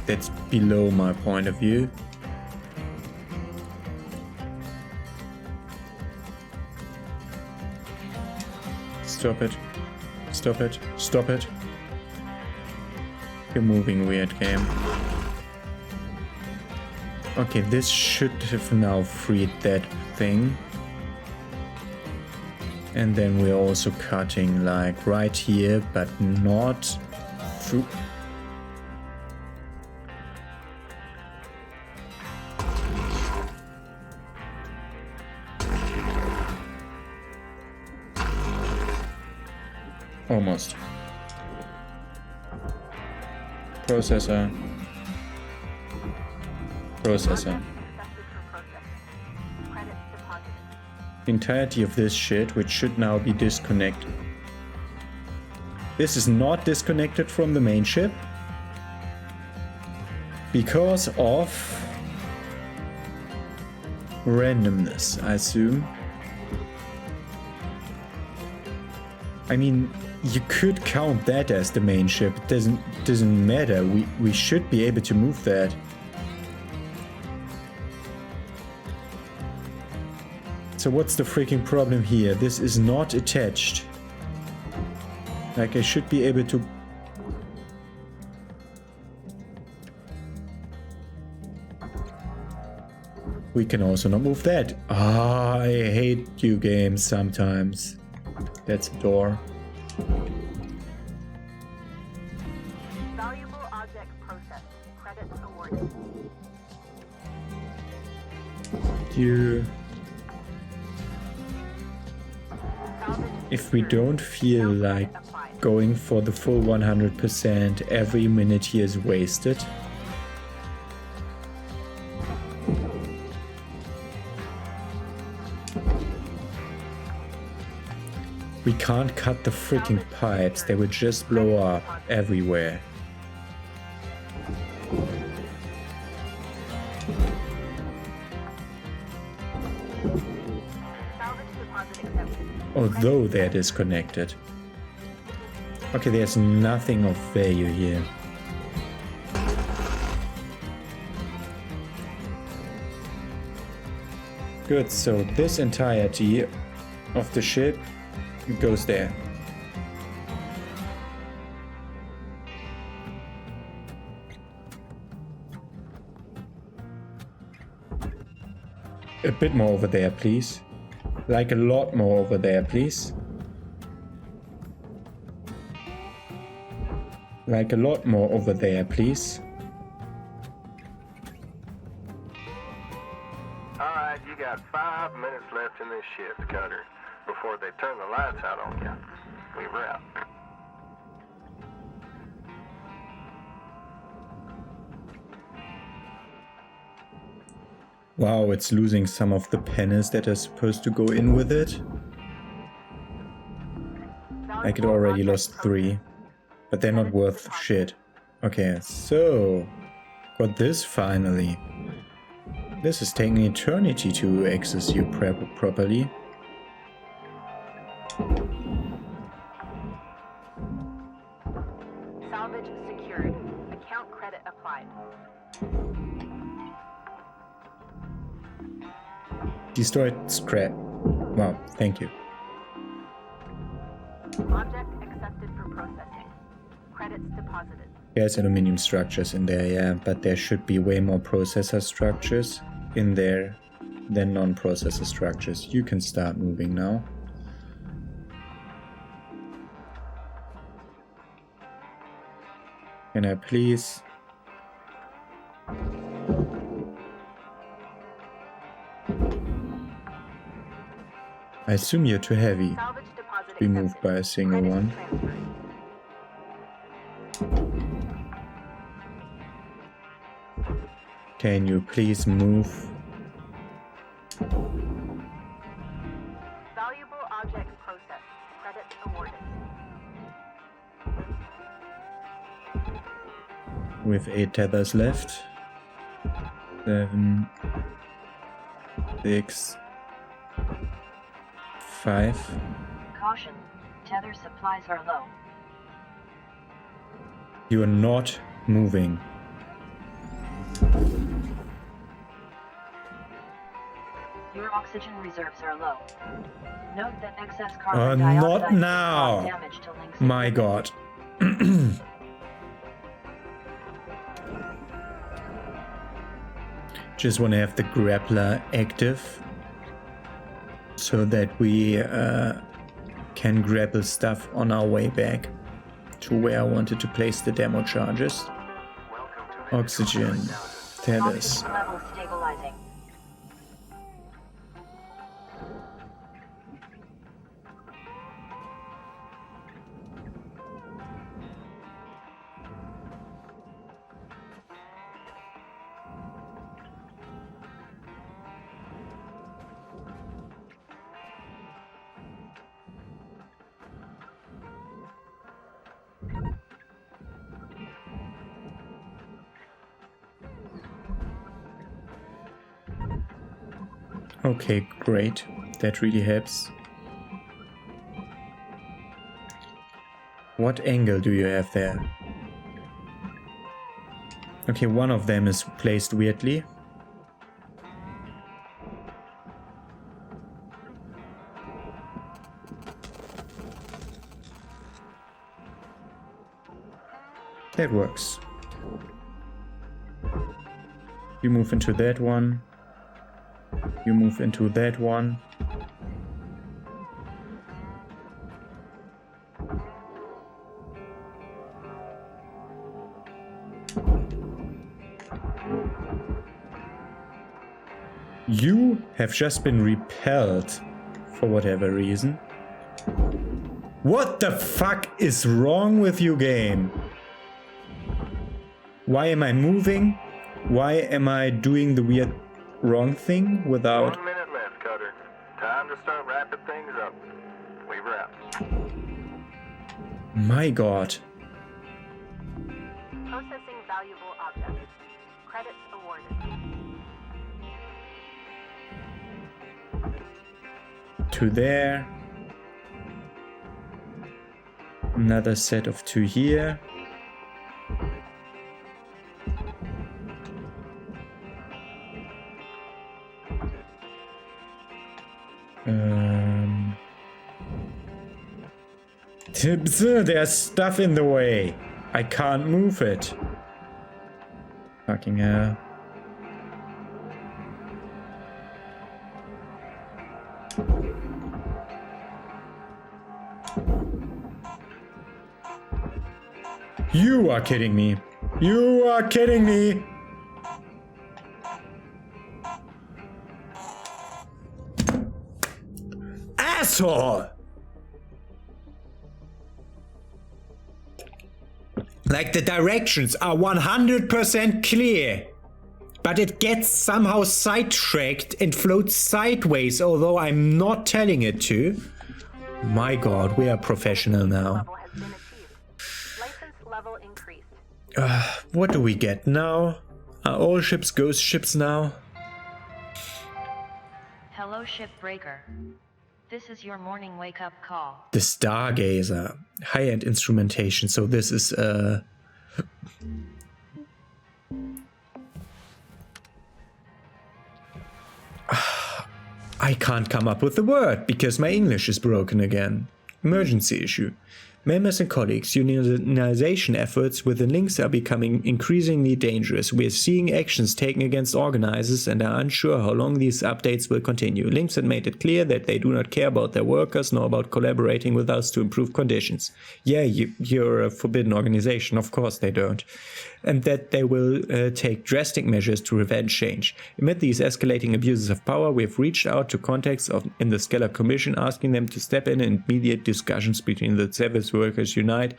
that's below my point of view. Stop it. Stop it. Stop it. You're moving weird, game. Okay, this should have now freed that thing. And then we're also cutting like right here, but not through. Almost. Processor. Processor. The entirety of this shit, which should now be disconnected. This is not disconnected from the main ship because of randomness, I assume. I mean, you could count that as the main ship. It doesn't matter. We should be able to move that. So what's the freaking problem here? This is not attached. Like, I should be able to... We can also not move that. Ah, I hate you games sometimes. That's a door. Valuable object processed. Credits awarded. You... If we don't feel like going for the full 100%, every minute here is wasted. We can't cut the freaking pipes, they would just blow up everywhere. Although they're disconnected. Okay, there's nothing of value here. Good, so this entirety of the ship goes there. A bit more over there, please. Like a lot more over there, please. Like a lot more over there, please. Alright, you got 5 minutes left in this shift, Cutter, before they turn the lights out on you. We wrap. Wow, it's losing some of the pennies that are supposed to go in with it. Like it already lost 3. But they're not worth shit. Okay, so... got this finally. This is taking eternity to access you properly. Salvage secured. Account credit applied. Destroyed scrap. Wow, thank you. Object accepted for processing. Credits deposited. There's aluminium structures in there, yeah, but there should be way more processor structures in there than non-processor structures. You can start moving now. Can I please? I assume you're too heavy to be moved by a single one. Can you please move? Valuable object processed. Credits awarded. With 8 tethers left. 7, 6, 5. Caution, tether supplies are low. You are not moving. Your oxygen reserves are low. Note that excess carbon dioxide Not can now! cause damage to LYNX. My god. Just want to have the grappler active so that we can grapple stuff on our way back to where I wanted to place the demo charges. Oxygen, tethers. Oxygen level stabilizing. Okay, great. That really helps. What angle do you have there? Okay, one of them is placed weirdly. That works. You move into that one. You move into that one. You have just been repelled for whatever reason. What the fuck is wrong with you, game? Why am I moving? Why am I doing the weird wrong thing without... 1 minute left, Cutter. Time to start wrapping things up. Weaver out. My god. Processing valuable objects. Credits awarded. Two there. Another set of two here. There's stuff in the way. I can't move it. Fucking hell. You are kidding me. You are kidding me. Asshole. Like, the directions are 100% clear, but it gets somehow sidetracked and floats sideways, although I'm not telling it to. My god, we are professional now. Level has been achieved. License level increased. What do we get now? Are all ships ghost ships now? Hello, Shipbreaker. This is your morning wake-up call. The Stargazer. High-end instrumentation, so this is I can't come up with the word because my English is broken again. Emergency issue. Members and colleagues, unionization efforts within LYNX are becoming increasingly dangerous. We are seeing actions taken against organizers and are unsure how long these updates will continue. LYNX had made it clear that they do not care about their workers nor about collaborating with us to improve conditions. Yeah, you're a forbidden organization, of course they don't. And that they will take drastic measures to prevent change. Amid these escalating abuses of power, we have reached out to contacts in the Stellar Commission, asking them to step in immediate discussions between the Service Workers Unite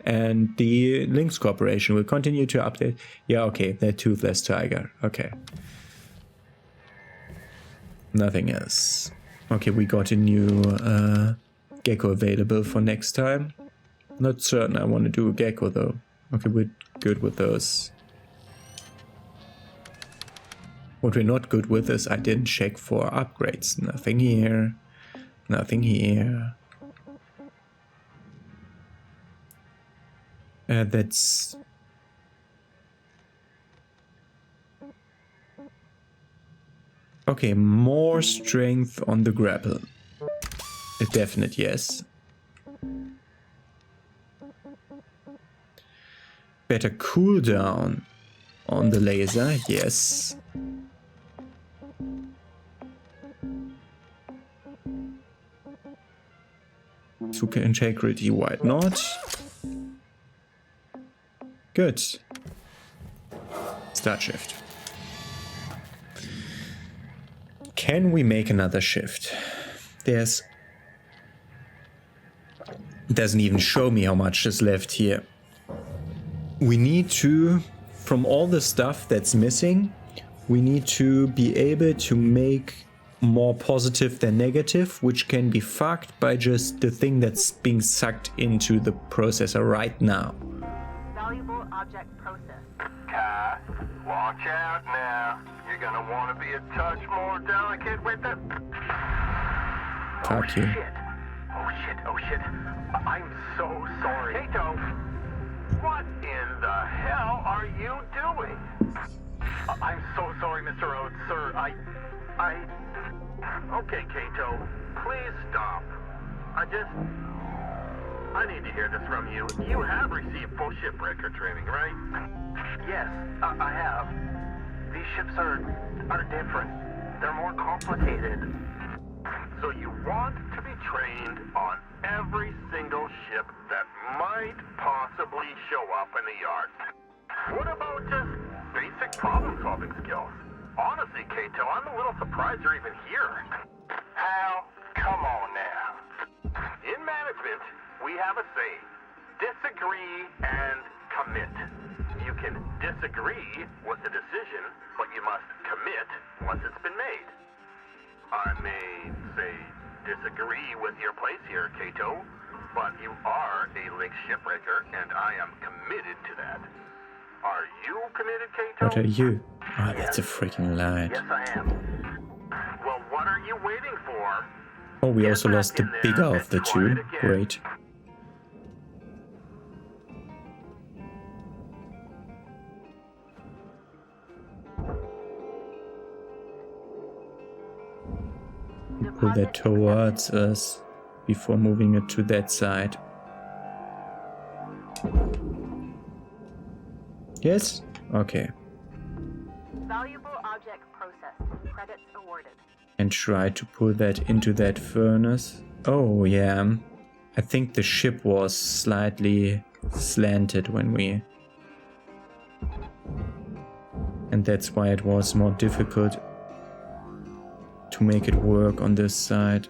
and the LYNX Corporation. Will continue to update. Yeah, okay, they're Toothless Tiger. Okay. Nothing else. Okay, we got a new Gecko available for next time. Not certain I want to do a Gecko though. Okay, we're good with those. What we're not good with is I didn't check for upgrades. Nothing here. Nothing here. That's... Okay, more strength on the grapple. A definite yes. Better cooldown on the laser, yes. Super integrity, why not? Good. Start shift. Can we make another shift? It doesn't even show me how much is left here. We need to, from all the stuff that's missing, we need to be able to make more positive than negative, which can be fucked by just the thing that's being sucked into the processor right now. Valuable object processed. Kai, watch out now. You're gonna want to be a touch more delicate with it. Fuck you. Shit. Oh shit. I'm so sorry. Kato, what in the hell are you doing? I'm so sorry, Mr. Rhodes, sir. Okay, Kato, please stop. I need to hear this from you. You have received full Shipbreaker training, right? Yes, I have. These ships are different. They're more complicated. So you want to be trained on every single ship that might possibly show up in the yard. What about just basic problem-solving skills? Honestly, Kato, I'm a little surprised you're even here. Hal, come on now. In management, we have a saying: disagree and commit. You can disagree with the decision, but you must commit once it's been made. I may say disagree with your place here, Cato, but you are a LYNX shipbreaker, and I am committed to that. Are you committed, Cato? What are you? Oh, that's a freaking lie. Yes, I am. Well, what are you waiting for? Oh, we also lost the bigger of the two. Great. Pull that towards us before moving it to that side. Yes? Okay. Valuable object processed. Credits awarded. And try to pull that into that furnace. Oh, yeah. I think the ship was slightly slanted when we... And that's why it was more difficult to make it work on this side.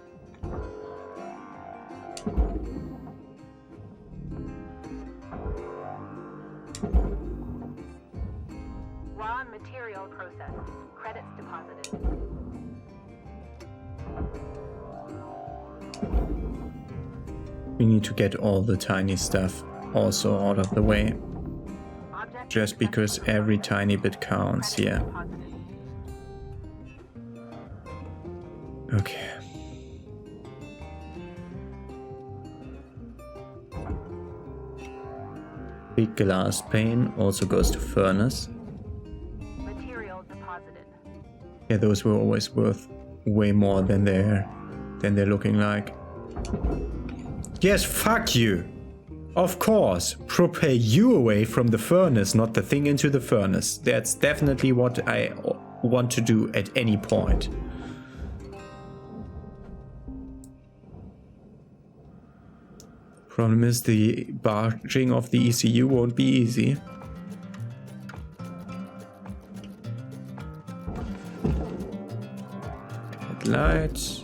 Raw material processed. Credits deposited. We need to get all the tiny stuff also out of the way. Object Just because every tiny bit counts here. deposited. Okay. Big glass pane also goes to furnace. Material deposited. Yeah, those were always worth way more than they're looking like. Yes, fuck you! Of course! Propel you away from the furnace, not the thing into the furnace. That's definitely what I want to do at any point. Problem is the barging of the ECU won't be easy. Light.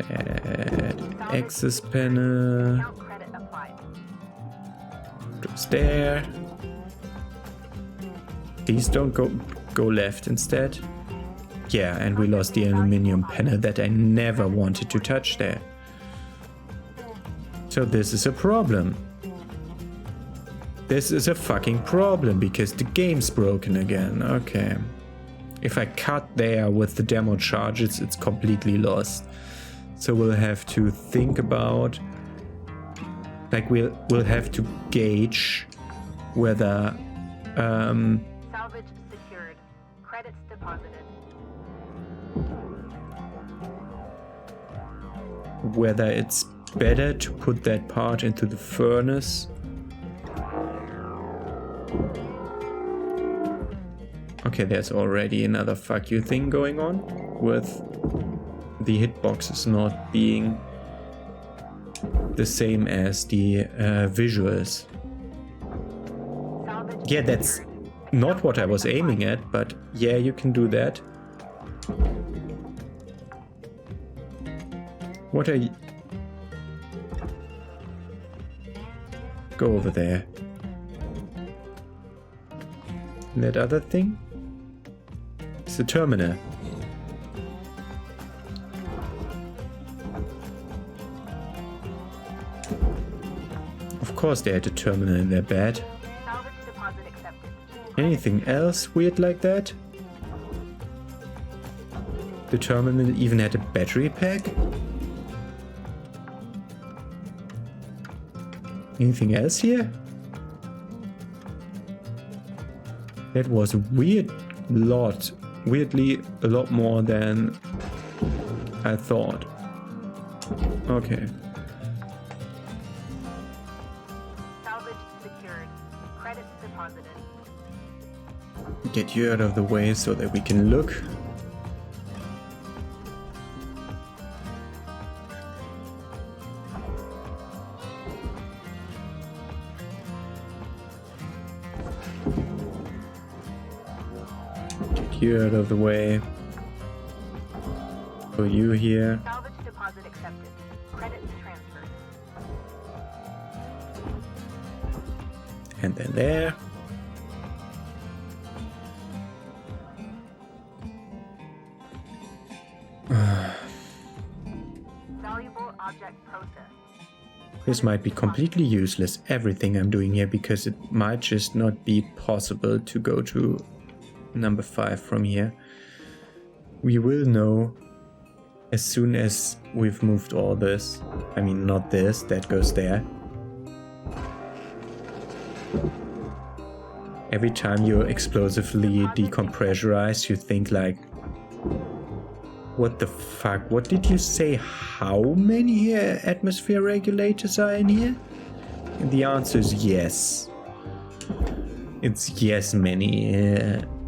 That access panel Count credit applied. goes there. These don't go left instead. Yeah, and we lost the aluminium panel that I never wanted to touch there. So this is a problem. This is a fucking problem because the game's broken again. Okay. If I cut there with the demo charges, it's completely lost. So we'll have to think about, like we'll have to gauge whether Salvage secured. Credits deposited. whether it's better to put that part into the furnace. Okay, there's already another fuck you thing going on with the hitboxes not being the same as the visuals. Salvage Yeah, that's not what I was aiming at, but yeah, you can do that. What are you? Go over there. And that other thing? It's the terminal. Of course they had a terminal in their bed. Salvage deposit accepted. Anything else weird like that? The terminal even had a battery pack? Anything else here? That was a weirdly a lot more than I thought. Okay. Salvage secured. Credits deposited. Get you out of the way so that we can look. Get you out of the way. Put you here. Salvage deposit accepted. Credits transferred. And then there. Object process. This might be completely useless, everything I'm doing here, because it might just not be possible to go to number 5 from here. We will know as soon as we've moved all this. I mean, not this, that goes there. Every time you explosively decompressurize, you think like, what the fuck? What did you say? How many atmosphere regulators are in here? And the answer is yes. It's yes, many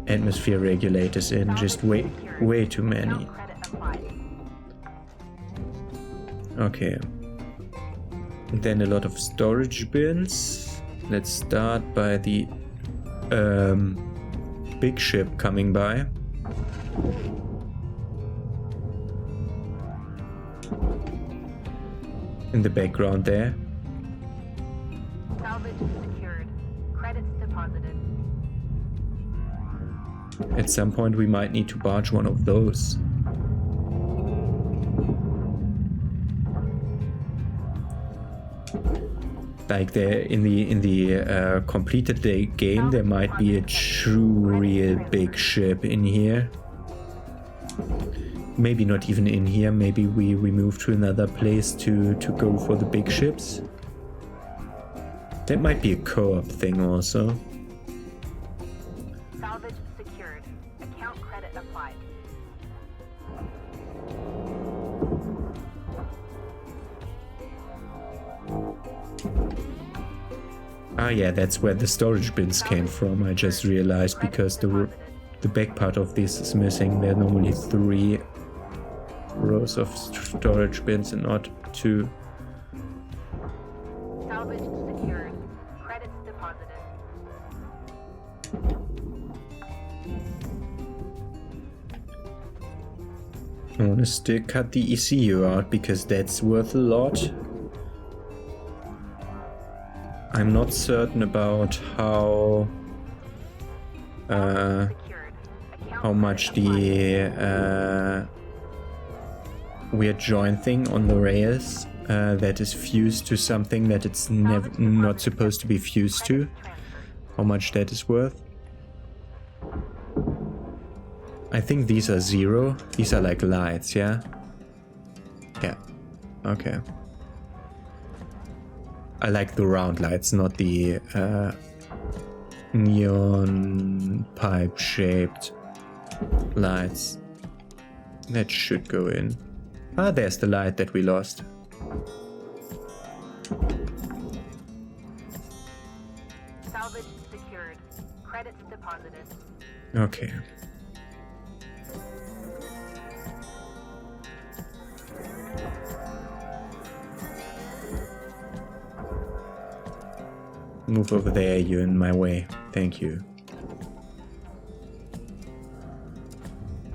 atmosphere regulators in, just way too many. Okay. And then a lot of storage bins. Let's start by the big ship coming by. In the background there. Salvage secured. Credits deposited. At some point we might need to barge one of those. Like there in the completed game, there might be a true real big ship in here. Maybe not even in here, maybe we move to another place to go for the big ships. That might be a co-op thing also. Salvage secured. Account credit applied. Ah yeah, that's where the storage bins came from, I just realized, because the back part of this is missing. There are normally 3 rows of storage bins and not 2. Salvage secured. Credits deposited. I want to still cut the ECU out because that's worth a lot. I'm not certain about how much the weird join thing on the rails that is fused to something that it's not supposed to be fused to, how much that is worth. I think these are 0. These are like lights, yeah? Yeah, okay. I like the round lights, not the neon pipe shaped lights. That should go in. Ah, there's the light that we lost. Salvage secured. Credits deposited. Okay. Move over there, you're in my way. Thank you.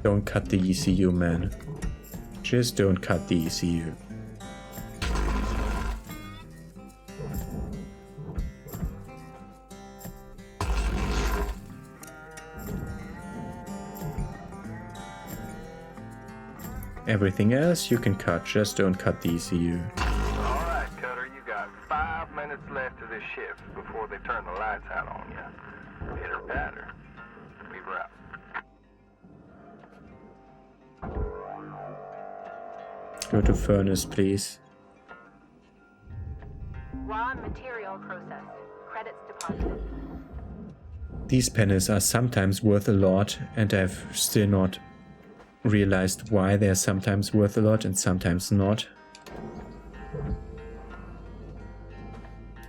Don't cut the ECU, man. Just don't cut the ECU. Everything else you can cut, just don't cut the ECU. Alright, Cutter, you got 5 minutes left of this shift before they turn the lights out on you. Pitter patter. Leave her out. Go to furnace, please. Raw material processed. Credits deposited. These panels are sometimes worth a lot, and I've still not realized why they're sometimes worth a lot and sometimes not.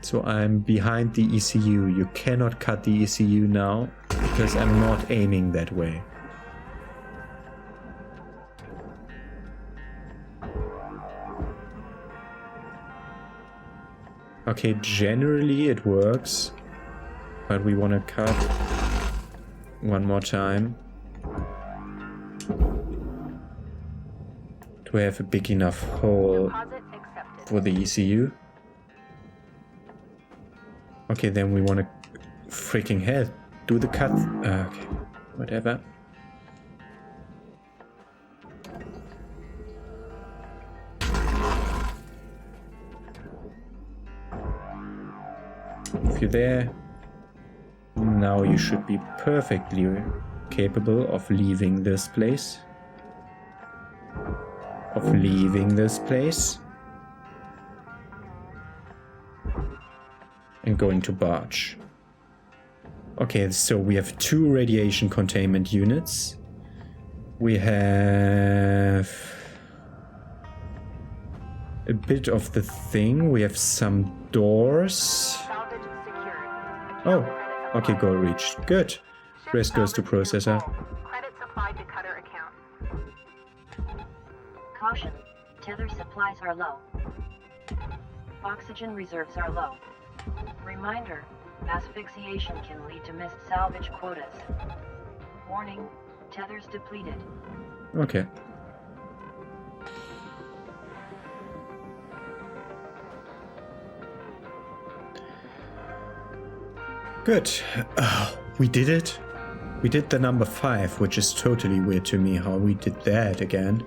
So I'm behind the ECU. You cannot cut the ECU now because I'm not aiming that way. Okay, generally it works, but we want to cut one more time to have a big enough hole for the ECU. Okay, then we want to freaking hell do the cut. Okay, whatever. you there. Now you should be perfectly capable of leaving this place. And going to barge. Okay, so we have 2 radiation containment units. We have a bit of the thing. We have some doors. Oh, okay, goal reached. Good. Rest goes to processor. Credit supplied to cutter account. Caution, tether supplies are low. Oxygen reserves are low. Reminder, asphyxiation can lead to missed salvage quotas. Warning, tethers depleted. Okay. Good. We did it. We did the number 5, which is totally weird to me how we did that again.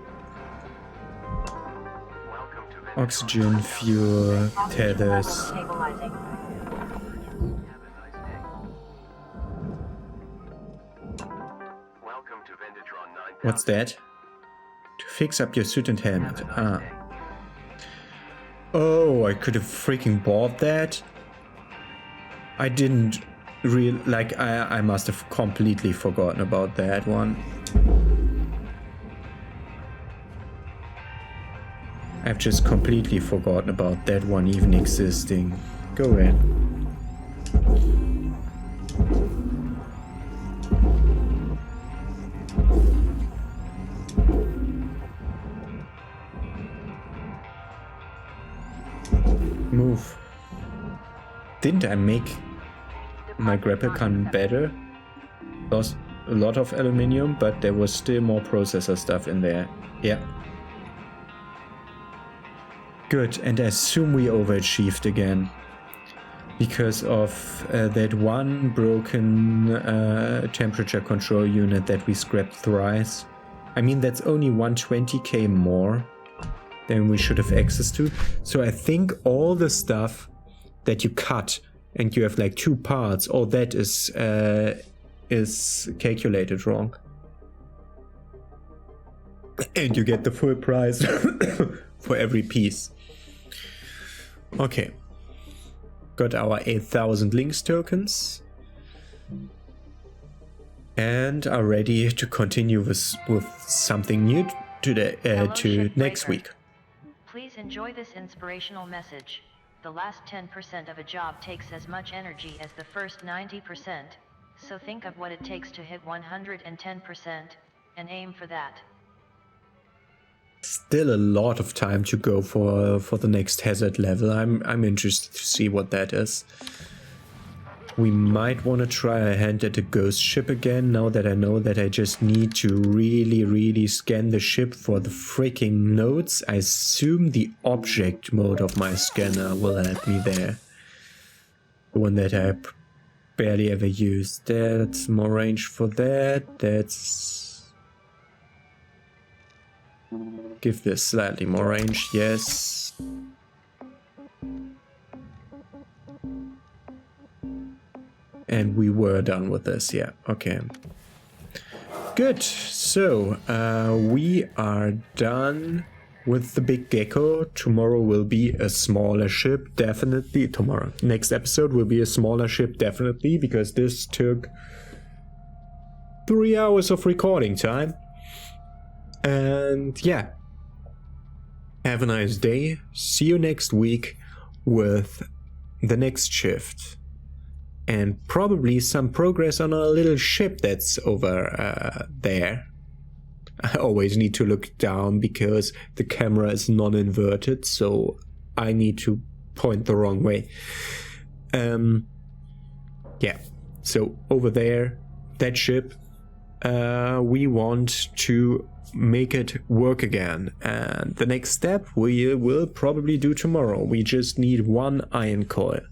Oxygen, fuel, tethers. What's that? To fix up your suit and helmet. Ah. Oh, I could have freaking bought that. I didn't I must have completely forgotten about that one. I've just completely forgotten about that one even existing. Go in. Move. Didn't I make my grapple gun better? Lost a lot of aluminium, but there was still more processor stuff in there. Yeah. Good, and I assume we overachieved again. Because of that one broken temperature control unit that we scrapped thrice. I mean, that's only 120k more than we should have access to. So I think all the stuff that you cut and you have like 2 parts, all that is calculated wrong. And you get the full price for every piece. Okay. Got our 8,000 LYNX tokens. And are ready to continue with something new today, to next week. Please enjoy this inspirational message. The last 10% of a job takes as much energy as the first 90%, so think of what it takes to hit 110% and aim for that. Still a lot of time to go for the next hazard level. I'm interested to see what that is. We might want to try a hand at a ghost ship again, now that I know that I just need to really scan the ship for the freaking nodes. I assume the object mode of my scanner will help me there. The one that I barely ever used. That's more range for that. That's... Give this slightly more range, yes. And we were done with this, yeah, okay. Good, so we are done with the big Gecko. Tomorrow will be a smaller ship, definitely. Tomorrow, next episode will be a smaller ship, definitely, because this took 3 hours of recording time. And yeah, have a nice day. See you next week with the next shift. And probably some progress on our little ship that's over there. I always need to look down because the camera is non-inverted, so I need to point the wrong way. Yeah, so over there, that ship, we want to make it work again. And the next step we will probably do tomorrow. We just need 1 iron coil.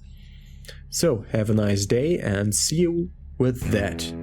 So, have a nice day and see you with that.